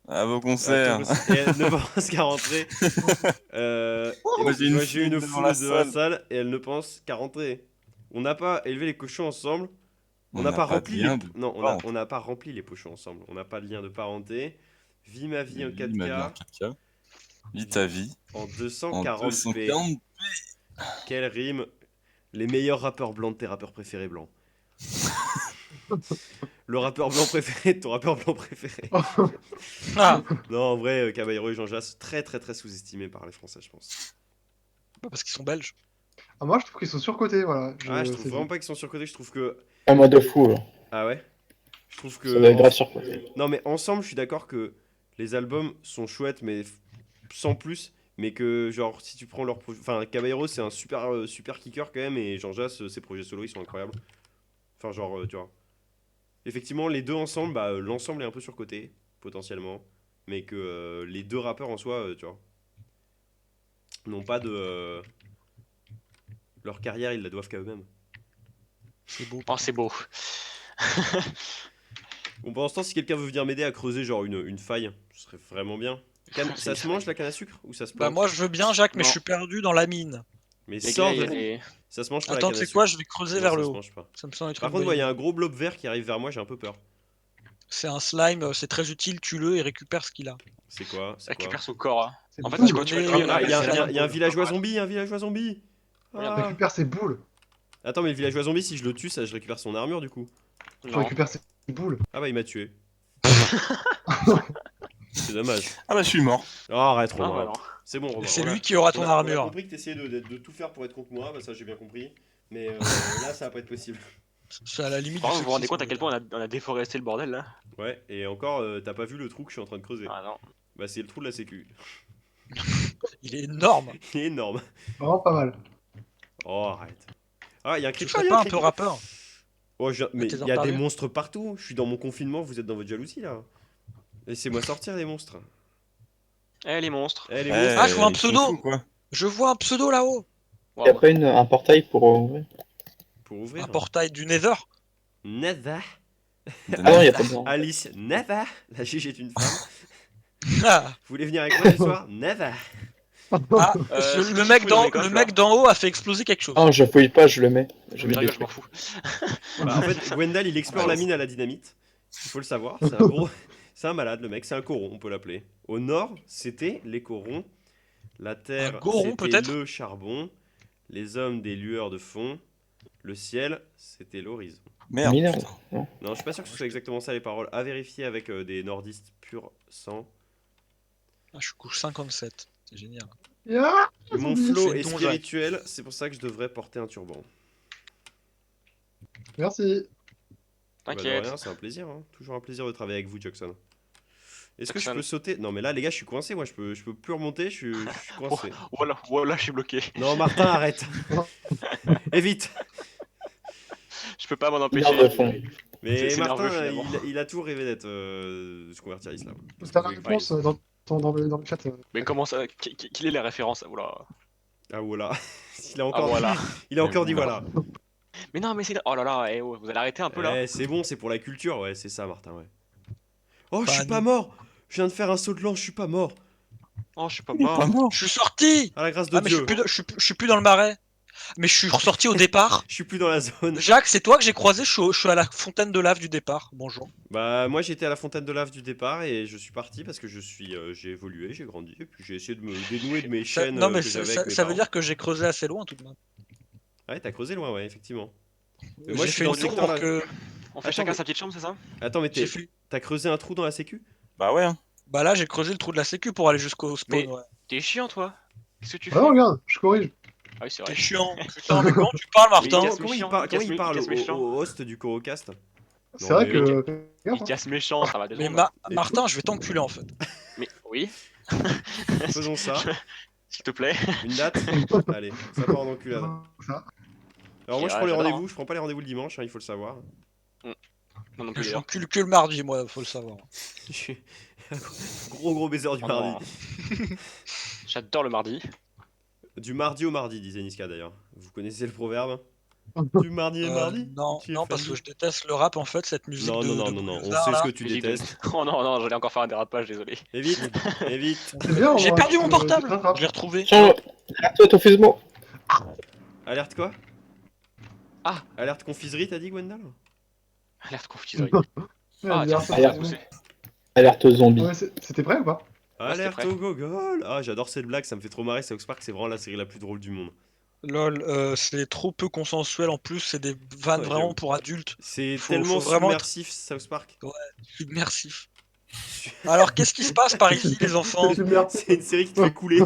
À vos concerts. Et elle ne pense qu'à rentrer. Moi, j'ai une Moi, j'ai fille une devant foule la devant la salle. salle et elle ne pense qu'à rentrer. On n'a pas élevé les cochons ensemble. On n'a n'a pas de rempli lien les... de Non, parenté. on n'a pas rempli les pochons ensemble. On n'a pas de lien de parenté. Vis ma vie en Vis ma vie en 4K 4K. Vis ta vie en en 240p. 240. Quelle rime. Les meilleurs rappeurs blancs de tes rappeurs préférés blancs. Le rappeur blanc préféré de ton rappeur blanc préféré. Ah, Non, en vrai, Caballero et Jean Jass, très très très sous-estimés par les Français, je pense. bah, parce qu'ils sont belges. Ah, moi, je trouve qu'ils sont surcotés, voilà. Ah, je trouve c'est vraiment tout. pas qu'ils sont surcotés, je trouve que... Un mois de fou, là. Ah ouais? Je trouve que... Ça doit être grave surcoté. Non, mais ensemble, je suis d'accord que les albums sont chouettes, mais sans plus. Mais que, genre, si tu prends leur... Enfin, Caballero, c'est un super kicker quand même, et Jean Jass, ses projets solo, ils sont incroyables. Enfin, genre, tu vois. Effectivement, les deux ensemble, bah, l'ensemble est un peu surcoté, potentiellement. Mais que les deux rappeurs en soi, tu vois, n'ont pas de... leur carrière, ils la doivent qu'à eux-mêmes. C'est beau. Oh, c'est beau. Bon, pendant ce temps, si quelqu'un veut venir m'aider à creuser, genre, une faille, ce serait vraiment bien. Ça se mange, la canne à sucre? Ou ça se Bah plante? moi je veux bien Jacques, mais Non. je suis perdu dans la mine. Mais Les sors gars, il y a de... des- Ça se mange pas, Attends, la tu canne à sais quoi, sucre. je vais creuser Non, vers ça le se haut. mange pas. Ça me semble être Par une contre, bonne il y a idée. un gros blob vert qui arrive vers moi, j'ai un peu peur. C'est un slime, c'est très utile, tue-le et récupère ce qu'il a. C'est quoi? C'est quoi? Récupère son corps. Hein. C'est En fait, boule. tu vois, Ah, il y a un villageois zombie, Récupère ses boules. Attends, mais le villageois zombie, si je le tue, ça, je récupère son armure du coup. Je Non. récupère ses boules. Ah bah, il m'a tué. C'est dommage. Ah bah je suis mort. Oh, arrête, Ah, Romain. bah non. C'est bon, Romain. C'est on a- lui qui aura ton on a armure. compris que t'essayais de tout faire pour être contre moi, bah ça j'ai bien compris. Mais là, ça va pas être possible. C'est à la limite Par du contre, vous vous rendez sexisme. compte à quel point on a déforesté le bordel là? Ouais, et encore, t'as pas vu le trou que je suis en train de creuser. Ah non. Bah, c'est le trou de la sécu. Il est énorme. Il est énorme. Vraiment pas mal. Oh, arrête. Ah, il y a un Tu creeper, serais il y a pas un peu creeper. rappeur? Oh, mais tes il y a des parler monstres partout. Je suis dans mon confinement, vous êtes dans votre jalousie là. Laissez-moi sortir les monstres. Eh les monstres. Eh, les Eh, monstres, Ah, je vois un ils sont pseudo. fous, quoi. Je vois un pseudo là-haut. Et Waouh. après, un portail pour ouvrir. pour ouvrir. Un portail du Nether. Neva. Ah non, il y a pas besoin. Alice, Neva. La juge est une femme. Ah, Vous voulez venir avec moi ce soir? Neva. ah, Si le tu mec fouilles d'en dans les coffres, le mec d'en haut a fait exploser quelque chose. Non, je fouille pas, je le mets. Je mets Je des rigole, je m'en trucs. fous. Bah, en fait, Gwendal, il explore la mine à la dynamite. Il faut le savoir. C'est un gros. C'est un malade, le mec. C'est un coron, on peut l'appeler. Au nord, c'était les corons. La terre, Un goron, c'était peut-être le charbon. Les hommes, des lueurs de fond. Le ciel, c'était l'horizon. Merde. Mineur. putain. Non. Non, je suis pas sûr que ce soit exactement ça les paroles. À vérifier avec des nordistes pur sang. Ah, je suis couche 57. C'est génial. Ah, Mon zombie. flow C'est est Don Jacques. spirituel, c'est pour ça que je devrais porter un turban. Merci. Bah, de T'inquiète. rien, c'est un plaisir. Hein. Toujours un plaisir de travailler avec vous, Jackson. Est-ce que je Jackson. peux sauter? Non, mais là, les gars, je suis coincé. Moi, je peux plus remonter. Je suis coincé. Voilà, je suis bloqué. Non, Martin, arrête. Évite. Je peux pas m'en Mineur empêcher. de fond. Mais C'est Martin, nerveux, finalement. il a tout rêvé d'être de se convertir à l'islam. T'as la réponse dans le chat. Mais comment ça? Quelle est la référence? Oula. Ah voilà. Il a Ah encore, voilà. il a encore dit voilà. Mais non, mais c'est. Oh là là, eh, oh, vous allez arrêter un peu là. Eh, c'est bon, c'est pour la culture. Ouais, c'est ça, Martin. Ouais. Oh, je Pas suis pas nous. mort. Je viens de faire un saut de l'an. Je suis pas mort. Oh, je suis pas Il est pas mort. mort. Je suis sorti. À la grâce de Ah, mais je Dieu. suis plus dans le marais. Mais je suis ressorti au départ. Je suis plus dans la zone. Jacques, c'est toi que j'ai croisé. Je suis à la fontaine de lave du départ. Bonjour. Bah moi j'étais à la fontaine de lave du départ et je suis parti parce que j'ai évolué, j'ai grandi et puis j'ai essayé de me dénouer de mes chaînes Non, mais que j'avais ça avec mes veut parents. dire que j'ai creusé assez loin tout de même. Ouais, t'as creusé loin, ouais, effectivement. Mais J'ai moi je suis fait dans une le tour secteur pour là. que. On fait Attends, chacun mais- sa petite chambre, c'est ça? Attends, mais J'ai fait. t'as creusé un trou dans la sécu? Bah ouais. Hein. Bah là, j'ai creusé le trou de la sécu pour aller jusqu'au spawn. Mais- Ouais. T'es chiant, toi. Qu'est-ce que tu fais? Ah non, regarde, je corrige. Ah oui, c'est T'es vrai. chiant. Putain, mais comment tu parles, Martin? casse Comment il méchant, parle, il casse méchant. au host du Corocast? C'est vrai mais- que. Il Regarde, casse méchant, ça va Mais désolé. Martin, je vais t'enculer en fait. Mais oui, Faisons ça. s'il te plaît. Une date? Allez, ça part en enculade. ça. Alors moi je Ah, prends les j'adore, rendez-vous, hein. je prends pas les rendez-vous le dimanche, hein, il faut le savoir. Non, non plus Je d'ailleurs. m'encule que le mardi, moi, faut le savoir. Je suis gros baiser du Oh mardi. non. J'adore le mardi. Du mardi au mardi, disait Niska d'ailleurs. Vous connaissez le proverbe? Du mardi au mardi? Non, Tu es non, parce famille. que je déteste le rap en fait, cette musique Non, de. non, non, de non, non, on boulevard, sait ce là. que tu Musique de- détestes. Oh non, non, j'allais encore faire un dérapage, désolé. Évite, évite. C'est bien, J'ai on perdu va- mon portable. tu te rattrapes. Je l'ai retrouvé. Tiens, toi, ton fusionnement. Alerte quoi? Ah. Alerte confiserie, t'as dit Gwendal? Alerte confiserie. Ouais, Ah, bien, tiens, ça, Alerte. c'est bon. poussé. Alerte zombie. Ouais, c'était prêt ou pas? Alerte prêt. au gogol! Ah, j'adore cette blague, ça me fait trop marrer. South Park, c'est vraiment la série la plus drôle du monde. Lol, c'est trop peu consensuel en plus, c'est des vannes Ouais, vraiment j'avoue. pour adultes. C'est Faut tellement vraiment submersif, South Park. Submersif. Alors, qu'est-ce qui se passe par ici, les enfants? C'est une merde. C'est une série qui te fait couler,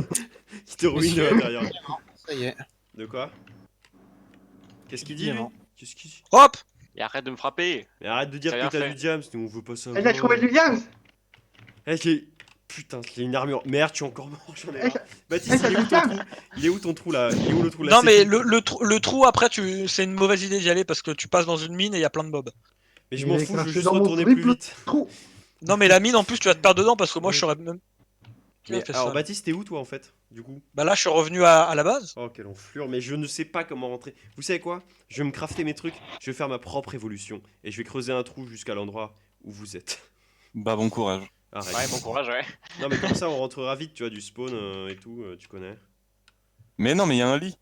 qui te ruine de l'intérieur. Ça y est. De quoi? Qu'est-ce qu'il dit lui? Évidemment. Qu'est-ce qu'il dit? Hop! Et arrête de me frapper. Mais arrête de dire J'ai que rien t'as fait. du James, nous on veut pas ça. Elle a trouvé du James. Putain, j'ai une armure. Merde, je suis encore mort, j'en ai Eh, marre. Baptiste, il est où ton trou? Il est où ton trou là? Il est où le trou là? Non, mais le trou après, c'est une mauvaise idée d'y aller parce que tu passes dans une mine et il y a plein de mobs. Mais je m'en Mais fous, je veux c'est juste dans mon retourner triple plus vite. Trou. Non, mais la mine en plus, tu vas te perdre dedans parce que moi je serais même. Qui a Mais fait alors, ça Baptiste, t'es où toi en fait? Du coup? Bah là, je suis revenu à la base. Oh, quelle enflure, mais je ne sais pas comment rentrer. Vous savez quoi? Je vais me crafter mes trucs, je vais faire ma propre évolution. Et je vais creuser un trou jusqu'à l'endroit où vous êtes. Bah bon courage. Arrête. Ouais, bon courage, ouais. Non, mais comme ça, on rentrera vite, tu vois, du spawn et tout, tu connais. Mais non, mais il y a un lit.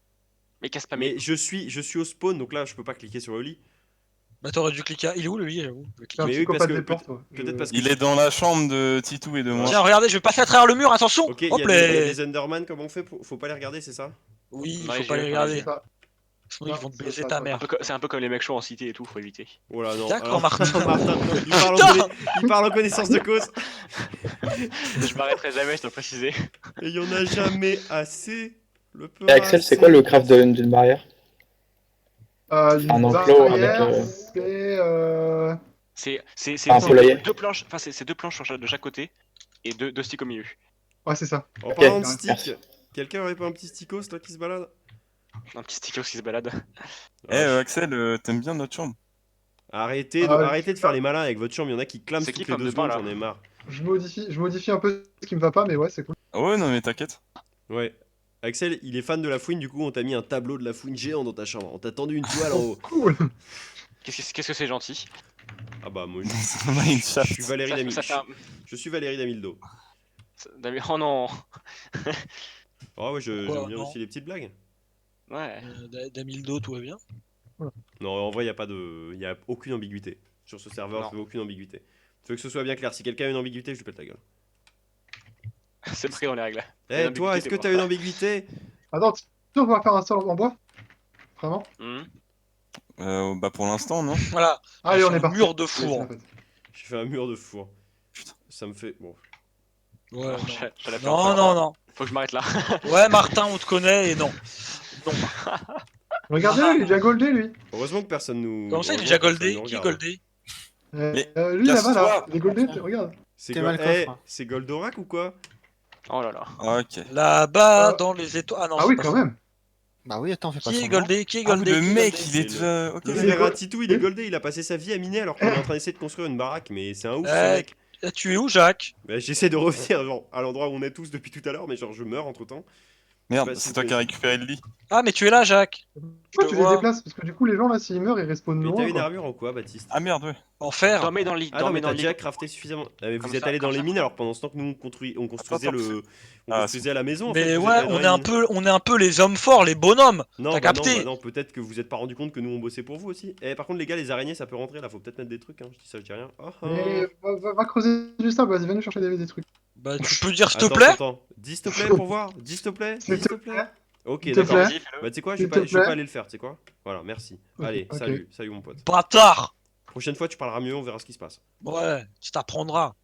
Mais casse pas mes. Mais je suis au spawn, donc là, je peux pas cliquer sur le lit. Bah t'aurais dû cliquer. Il est où le lit, j'avoue? Je vais cliquer. C'est un Mais oui, parce psychopathe que des portes, toi. peut-être parce que. Il est dans la chambre de Titou et de moi. Tiens, regardez, je vais passer à travers le mur, attention! Ok, il y, Hop a des les... Enderman, comment on fait? Faut pas les regarder, c'est ça? Oui, Ouais, faut pas j'ai- les regarder. Ça. Sinon, Non, ils vont te ça, baiser ça, ta ça, mère. C'est un peu comme les mecs chauds en cité et tout, faut éviter. Oh là non. D'accord, alors, Martin. Martin, il parle en connaissance de cause. Je m'arrêterai jamais, je dois le préciser. Et il y en a jamais assez. Le peu Et Axel, c'est quoi le craft d'une barrière? Une Un enclos barrière, avec, c'est... C'est Un poulailler. deux planches, enfin c'est deux planches de chaque côté et deux sticks au milieu. Ouais, c'est ça. En parlant de Ok, stick, merci. quelqu'un aurait pas un petit sticos là qui se balade? Un petit stickos qui se balade. Axel, t'aimes bien notre chambre? Arrêtez de faire les malins avec votre chambre, il y en a qui clament C'est toutes qui, les pomme 2 de pain, secondes, là j'en ai marre. Je modifie un peu ce qui me va pas, mais ouais, c'est cool. Ah ouais, non mais t'inquiète. Ouais. Axel, il est fan de la fouine, du coup on t'a mis un tableau de la fouine géant dans ta chambre. On t'a tendu une toile en haut. Cool. Qu'est-ce que c'est gentil. Ah bah moi On a une je chatte. suis Valérie Ça, Damil. ça fait un... Je suis Valérie Damildo. Oh non. Oh ouais, j'aime Quoi, bien non aussi les petites blagues. Ouais. Damildo, tout va bien. Non, en vrai, il y a aucune ambiguïté. Sur ce serveur, Non. je veux aucune ambiguïté. Je veux que ce soit bien clair. Si quelqu'un a une ambiguïté, je lui pète la gueule. C'est pris dans les règles. Eh, Une toi, est-ce que ambiguïté, t'as une ambiguïté? Attends, tu vas faire un sol en bois? Vraiment? Bah pour l'instant, non. Voilà. Allez, J'ai on est un parti. mur de Oui, four. en fait. J'ai fait un mur de four. Ça me fait. Bon. Ouais, Non, non. j'allais faire Non, ça. non, non. Faut que je m'arrête là. Ouais, Martin, on te connaît et non. Regardez-le, il est déjà goldé, lui. Heureusement que personne nous. Comment ça, il est heureusement déjà que personne goldé? nous Qui est regarde. goldé? Mais Lui, là-bas, là. casse-toi. Il est goldé, regarde. C'est T'es mal Eh, coffre. c'est Goldorak ou quoi? Oh là là. Ah, ok. Là-bas, Euh, dans les étoiles. Ah non, Ah c'est oui, pas quand ça. même. Bah oui, attends, fais pas Qui est semblant. goldé? Qui est Ah oui, goldé? le Qui est mec, goldé il est C'est déjà. Ok. Le Il est frère gold- Atitou, il est goldé, il a passé sa vie à miner alors qu'on est en train d'essayer de construire une baraque, mais c'est un ouf ce Eh, mec. tu es où, Jacques? Bah, j'essaie de revenir genre, à l'endroit où on est tous depuis tout à l'heure, mais genre je meurs entre temps. Merde, Je sais pas si c'est vous toi qui as connaissez. récupéré le lit. Ah, mais tu es là, Jacques. Pourquoi te tu les vois. déplaces? Parce que du coup, les gens, là, s'ils meurent, ils respawnent Mais t'as loin, une quoi. armure en quoi, Baptiste? Ah merde, ouais. En fer. Dormez dans le lit. Ah non, Dormez mais dans t'as le lit. déjà crafté suffisamment. Ah, mais vous Comme êtes ça, allé dans comme les ça. mines alors pendant ce temps que nous on construisait Attends, le. On Ah, construisait à la maison en fait. Mais vous êtes ouais, allés dans les mines. on est un peu les hommes forts, les bonhommes. Non, T'as bah non, capté? bah non, peut-être que vous êtes pas rendu compte que nous on bossait pour vous aussi. Eh, par contre, les gars, les araignées ça peut rentrer là, faut peut-être mettre des trucs, hein. Je dis ça, je dis rien. Oh, oh. Mais va creuser du sable, vas-y, viens nous chercher des trucs. Bah, tu peux dire s'il te Attends, plaît? attends. Dis s'il te plaît pour voir. Dis s'il te plaît. S'il Dis te s'il te plaît. Ok, S'il te d'accord. plaît. Vas-y, fais-le. Bah tu sais quoi, je S'il vais te pas plaît. aller le faire, tu sais quoi. Voilà, merci. Ok, Allez, ok. salut mon pote. Bâtard. Prochaine fois tu parleras mieux, on verra ce qui se passe. Ouais, tu t'apprendras.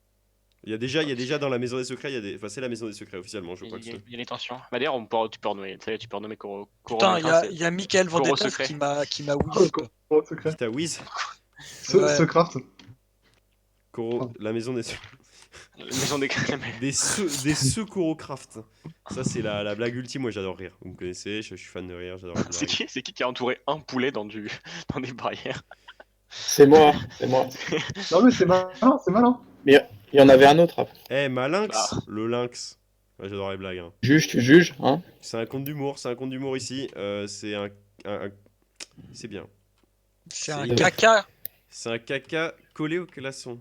Il y a déjà dans la maison des secrets, il y a des. Enfin, c'est la maison des secrets officiellement, je crois que c'est. Il y a des tensions. Bah d'ailleurs, tu peux renommer. Tu sais, tu peux renommer Koro. Putain, il y a Michael Coro Vendetta secret. qui m'a whiz, quoi. Oh, secret. Qui t'a whiz Ouais. Ce craft. Koro, Pardon. la maison des. La maison des Des Secourocraft. Ça, c'est la blague ultime. Moi, j'adore rire. Vous me connaissez, je suis fan de rire. J'adore les C'est blagues. qui a entouré un poulet dans des barrières? C'est moi, c'est moi. Non, mais c'est malin, c'est malin. Il y en avait un autre après. Eh, ma lynx, Ah. le lynx. Ouais, j'adore les blagues. Hein. Juge, tu juges, hein? C'est un conte d'humour. C'est un conte d'humour ici. C'est c'est bien. C'est un C'est- caca. C'est un caca collé au glaçon.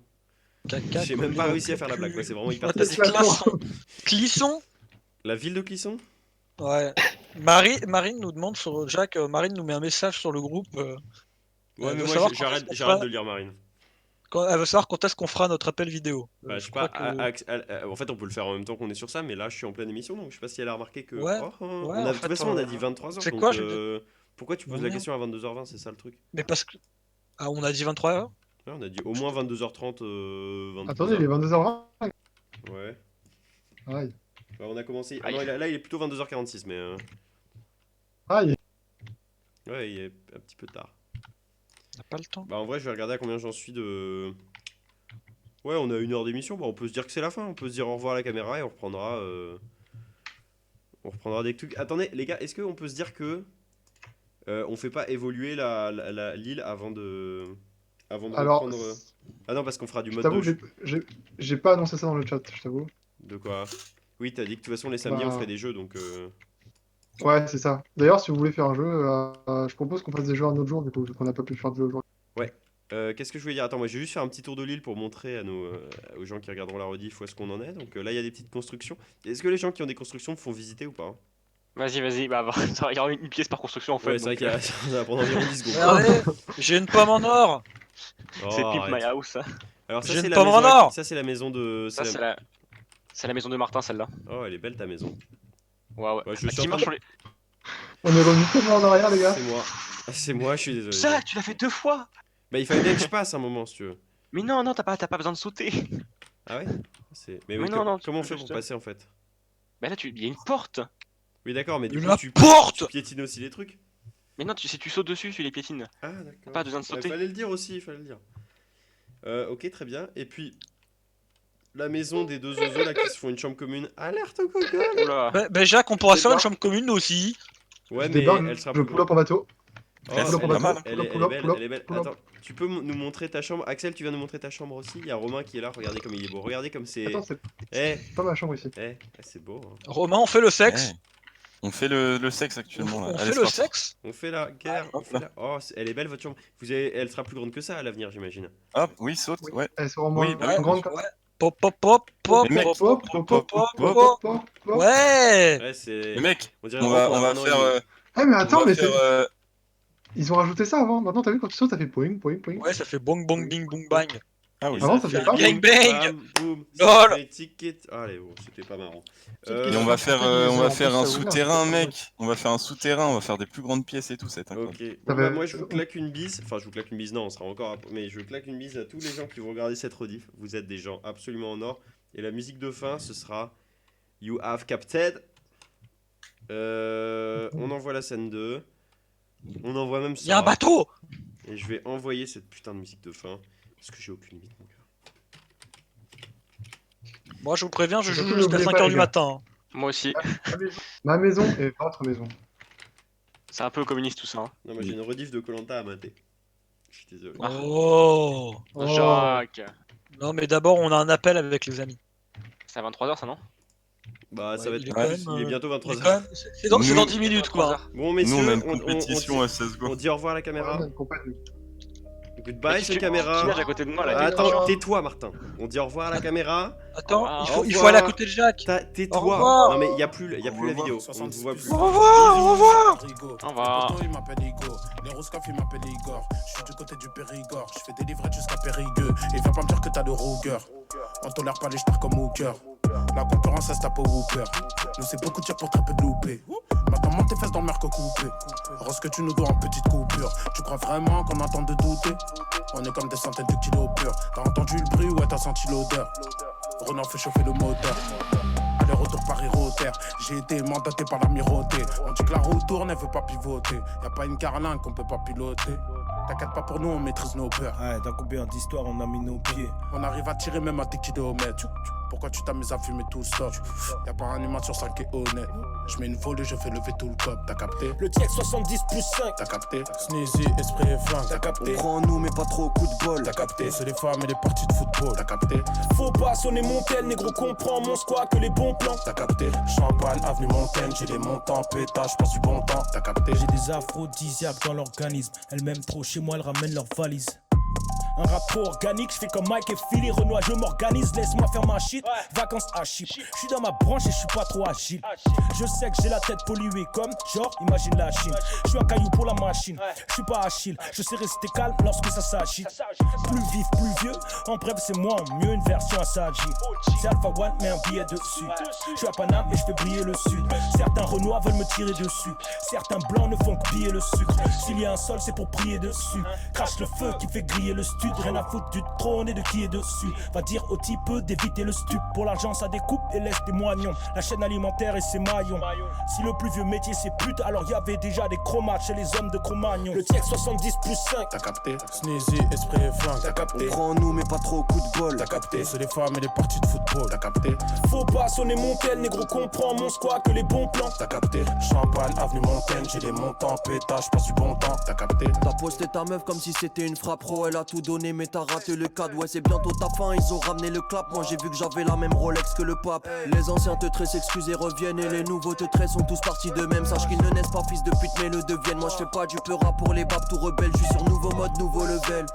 Caca. J'ai même pas réussi à faire la blague. Quoi. C'est vraiment hyper Ouais, t'as triste. dit Classon. Clisson. La ville de Clisson. Ouais. Marine nous demande sur Jacques, Marine nous met un message sur le groupe. Ouais, Elle mais veut moi, savoir quand j'arrête est-ce qu'on j'arrête fera- de lire Marine. Elle veut savoir quand est-ce qu'on fera notre appel vidéo. Bah, je sais crois pas, que- en fait, on peut le faire en même temps qu'on est sur ça, mais là, je suis en pleine émission, donc je sais pas si elle a remarqué que. Ouais, Oh, oh, ouais, on a, en de toute fait, façon, on a dit 23h. c'est donc, quoi, je- pourquoi tu poses Ouais. la question à 22h20, c'est ça le truc? Mais parce que. Ah, on a dit 23h? Ouais, on a dit au moins 22h30, 23h. Attendez, il est 22h20. Ouais. Aïe. Bah, on a commencé. Ah Aïe. non, là, il est plutôt 22h46, mais. Aïe. Ouais, il est un petit peu tard. On n'a pas le temps. Bah, en vrai, je vais regarder à combien j'en suis de. Ouais, on a 1 heure d'émission. Bah, on peut se dire que c'est la fin. On peut se dire au revoir à la caméra et on reprendra. On reprendra des trucs. Attendez, les gars, est-ce qu'on peut se dire que. On fait pas évoluer l'île avant de. Avant de Alors, reprendre. Ah non, parce qu'on fera du je mode t'avoue, 2. j'ai pas annoncé ça dans le chat, je t'avoue. De quoi? Oui, t'as dit que de toute façon, les samedis, on Bah. ferait des jeux donc. Ouais, c'est ça. D'ailleurs, si vous voulez faire un jeu, je propose qu'on fasse des jeux un autre jour, du coup, vu qu'on n'a pas pu faire de jeu aujourd'hui. Qu'est-ce que je voulais dire? Attends, moi je vais juste faire un petit tour de l'île pour montrer à aux gens qui regarderont la rediff où est-ce qu'on en est. Donc là, il y a des petites constructions. Est-ce que les gens qui ont des constructions me font visiter ou pas? Vas-y, bah il y aura une pièce par construction en fait. Ouais, c'est vrai donc, qu'il y a... ça va prendre environ 10 secondes. Regardez, j'ai une pomme en or. Oh, c'est Pimp arrête. My House. Hein. Alors ça J'ai c'est une la pomme maison. en or. Ça c'est la maison de. Ça, c'est la maison de Martin, celle-là. Oh, elle est belle ta maison. Ouais. Ouais, je Bah, suis qui en marche train sur On est revenu tellement en arrière, les gars. C'est moi. C'est moi, je suis désolé. Ça, tu l'as fait 2 fois. Bah, il fallait bien que je passe un moment, si tu veux. Mais non, non, t'as pas besoin de sauter. Ah ouais Mais Mais oui, non, non, tu comment on peux fait pour juste- passer, en fait? Bah là, il y a une porte. Oui, d'accord, mais du Une coup, tu porte piétines aussi les trucs. Mais non, si tu sautes dessus, tu les piétines. Ah, d'accord. Pas besoin de Il sauter. fallait le dire aussi, il fallait le dire. Ok, très bien. Et puis, la maison des deux oiseaux là qui se font une chambre commune. Alerte au coca. Oula. Bah, Jacques, on pourra se faire une débarque. chambre commune nous aussi. Ouais, Je mais débarque, elle sera je plus pull up grande. en bateau. Oh, Elle Pull up en est pas bateau. mal. elle Pull est up, elle est pull up, belle, pull up, elle est belle. pull up. Attends, tu peux nous montrer ta chambre? Axel, tu viens nous montrer ta chambre aussi? Il y a Romain qui est là, regardez comme il est beau. Regardez comme c'est... Attends, c'est Eh, pas ma chambre ici. c'est beau. Hein. Romain, on fait le sexe. Ouais. On fait le sexe actuellement là. On Allez, fait c'est le parti. sexe. On fait la guerre. On hop fait là. la... Oh, elle est belle votre chambre. Elle sera plus grande que ça à l'avenir, j'imagine. Hop, oui, saute, Oui. ouais. Elle sera moins Oui, bah, grande comme Ouais. Pop, pop, pop, pop, Mais mec, pop, Hop, pop, hop, pop, hop, pop, hop, pop. hop, hop. Ouais. Ouais, c'est... Mais mec, On dirait on vraiment va qu'on a un an faire. et demi. Eh, mais attends, on va mais faire, c'est. Ils ont rajouté ça avant. Maintenant, t'as vu, quand tu sautes, ça fait poing, poing, poing. Ouais, ça fait bong bong bing bong bang. Ah oui. Et Avant, ça ça fait faisait pas. Bang bang. bam, boum, Lol. ça fait ticket. Allez, bon, c'était pas marrant. Et on va faire, on va faire un ça ouvre, souterrain, c'est mec. On va faire un souterrain, on va faire des plus grandes pièces et tout, c'est incroyable. Ok, bon, T'avais- bah, moi je vous claque une bise, enfin je vous claque une bise, non, on sera encore après, mais je claque une bise à tous les gens qui vont regarder cette rediff, vous êtes des gens absolument en or, et la musique de fin ce sera You Have Capted, on envoie la scène 2, on envoie même ça, Il y a un bateau. et je vais envoyer cette putain de musique de fin, parce que j'ai aucune limite mon gars. Moi, je vous préviens, je joue Surtout, jusqu'à n'oubliez 5h pas, du les gars. matin. Moi aussi. Ma maison et votre maison. C'est un peu communiste tout ça. Hein. Non moi j'ai une rediff de Koh-Lanta à mater, je suis désolé. Oh. Oh. Jacques. Non, mais d'abord, on a un appel avec les amis. C'est à 23h ça non? Bah ça Ouais, va il être est plus, quand il est même, bientôt C'est 23h. quand même- c'est dans, c'est Nous- dans 10 minutes, quoi. Bon Nous on messieurs, a une compétition à CSGO. on dit au revoir à la caméra, Ouais, compagnie. goodbye Qui c'est la caméra. nage à côté de moi là. Attends, tais-toi Martin. On dit au revoir à la caméra. Attends, Au il faut revoir. aller à côté de Jacques. Tais-toi. Au revoir. Non mais il y a plus la Au revoir. vidéo. On ne vous voit plus. Au revoir, au revoir. Au revoir. Il m'appelle Igor, les Roscoff il m'appelle Igor. Je suis du côté du Périgord, je fais des livrettes jusqu'à Périgueux. Et viens pas me dire que t'as de rougueur. On tolère pas les stars comme Hooker. La concurrence elle se tape au Whooper. Nous c'est beaucoup de tirs pour très peu de loupés. Maintenant monte tes fesses dans le merco coupé. Rose que tu nous dois en petite coupure. Tu crois vraiment qu'on entend de douter? On est comme des centaines de kilos purs. T'as entendu le bruit, ouais t'as senti l'odeur. Renan fait chauffer le moteur. Aller-retour Paris-Rotter. J'ai été mandaté par l'amirauté. On dit que la roue tourne, elle veut pas pivoter. Y'a pas une carlingue qu'on peut pas piloter. T'inquiète pas pour nous, on maîtrise nos peurs. Ouais, dans combien d'histoires on a mis nos pieds? On arrive à tirer même à des kilomètres. Pourquoi tu t'amuses à fumer tout stop? Y'a pas un humain sur 5 qui est honnête. Je mets une volée, je fais lever tout le cop, t'as capté? Le TX 70 plus 5, t'as capté? Sneezy, esprit et flingue, t'as capté? On croit en nous mais pas trop au coup de bol. T'as capté? C'est les femmes et les parties de football, t'as capté? Faut pas sonner mon tel, négro comprend mon squat que les bons plans, t'as capté? Champagne, avenue Montaigne, j'ai des montants, pétage, passe du bon temps, t'as capté? J'ai des aphrodisiaques dans l'organisme, elles m'aiment trop chez moi, elles ramènent leurs valises. Un rap trop organique, je fais comme Mike et Philly, Renoir, je m'organise, laisse-moi faire ma shit. Vacances à Chypre, je suis dans ma branche et je suis pas trop agile. Je sais que j'ai la tête polluée comme, genre, imagine la Chine. Je suis un caillou pour la machine, je suis pas Achille. Je sais rester calme lorsque ça s'agite. Plus vif, plus vieux, en bref c'est moi en mieux, une version à Saji. C'est Alpha One, mais un billet dessus. Je suis à Paname et je fais briller le sud. Certains Renois veulent me tirer dessus. Certains blancs ne font que piller le sucre. S'il y a un sol, c'est pour prier dessus. Crache le feu qui fait griller le stud. Rien à foutre du trône et de qui est dessus. Va dire au type d'éviter le stup. Pour l'argent ça découpe et laisse des moignons. La chaîne alimentaire et ses maillons. Si le plus vieux métier c'est pute, alors y avait déjà des chromates chez les hommes de Cro-Magnon. Le TX 70 plus 5, t'as capté? Sneezy, esprit et flingue, t'as capté? On croit en nous mais pas trop au coup de bol. T'as capté? C'est les femmes et les parties de football, t'as capté? Faut pas sonner mon tel, négro comprend mon squat que les bons plans, t'as capté? Champagne, avenue Montaigne, j'ai des montants, pétage, passe du bon temps, t'as capté? T'as posté ta meuf comme si c'était une frappe pro. Elle a tout donné mais t'as raté le cadre. Ouais c'est bientôt ta fin, ils ont ramené le clap. Moi j'ai vu que j'avais la même Rolex que le pape. Les anciens te tressent, excusent et reviennent. Et les nouveaux te tressent, sont tous partis de même. Sache qu'ils ne naissent pas fils de pute mais le deviennent. Moi je fais pas du peur rap pour les babs tout rebelles. Je suis sur nouveau mode, nouveau level.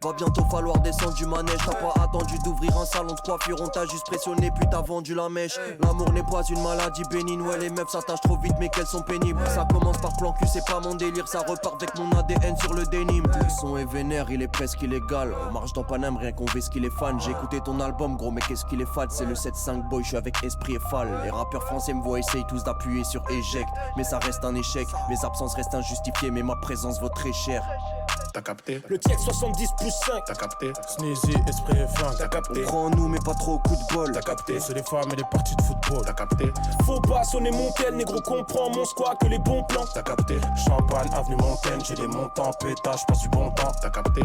Va bientôt falloir descendre du manège. T'as pas attendu d'ouvrir un salon de coiffure. On t'a juste pressionné puis t'as vendu la mèche. L'amour n'est pas une maladie bénigne. Ouais les meufs s'attachent trop vite mais qu'elles sont pénibles. Ça commence par plan cul, c'est pas mon délire. Ça repart avec mon ADN sur le dénime. Le son est vénère, il est presque illégal. On marche dans Paname, rien qu'on vise qu'il est fan. J'ai écouté ton album gros mais qu'est-ce qu'il est fade. C'est le 7-5 boy, je suis avec esprit et fall. Les rappeurs français me voient essayer tous d'appuyer sur éjecte. Mais ça reste un échec, mes absences restent injustifiées. Mais ma présence vaut très cher. T'as capté? Le TX 70 plus 5. T'as capté? Sneezy, esprit et flingue. T'as capté? On prend en nous mais pas trop au coup de bol. T'as capté? C'est les femmes et les parties de football. T'as capté? Faut pas sonner mon tel, négro comprend mon squat que les bons plans. T'as capté? Champagne, avenue Montaigne, j'ai des montants, pétage, passe du bon temps. T'as capté?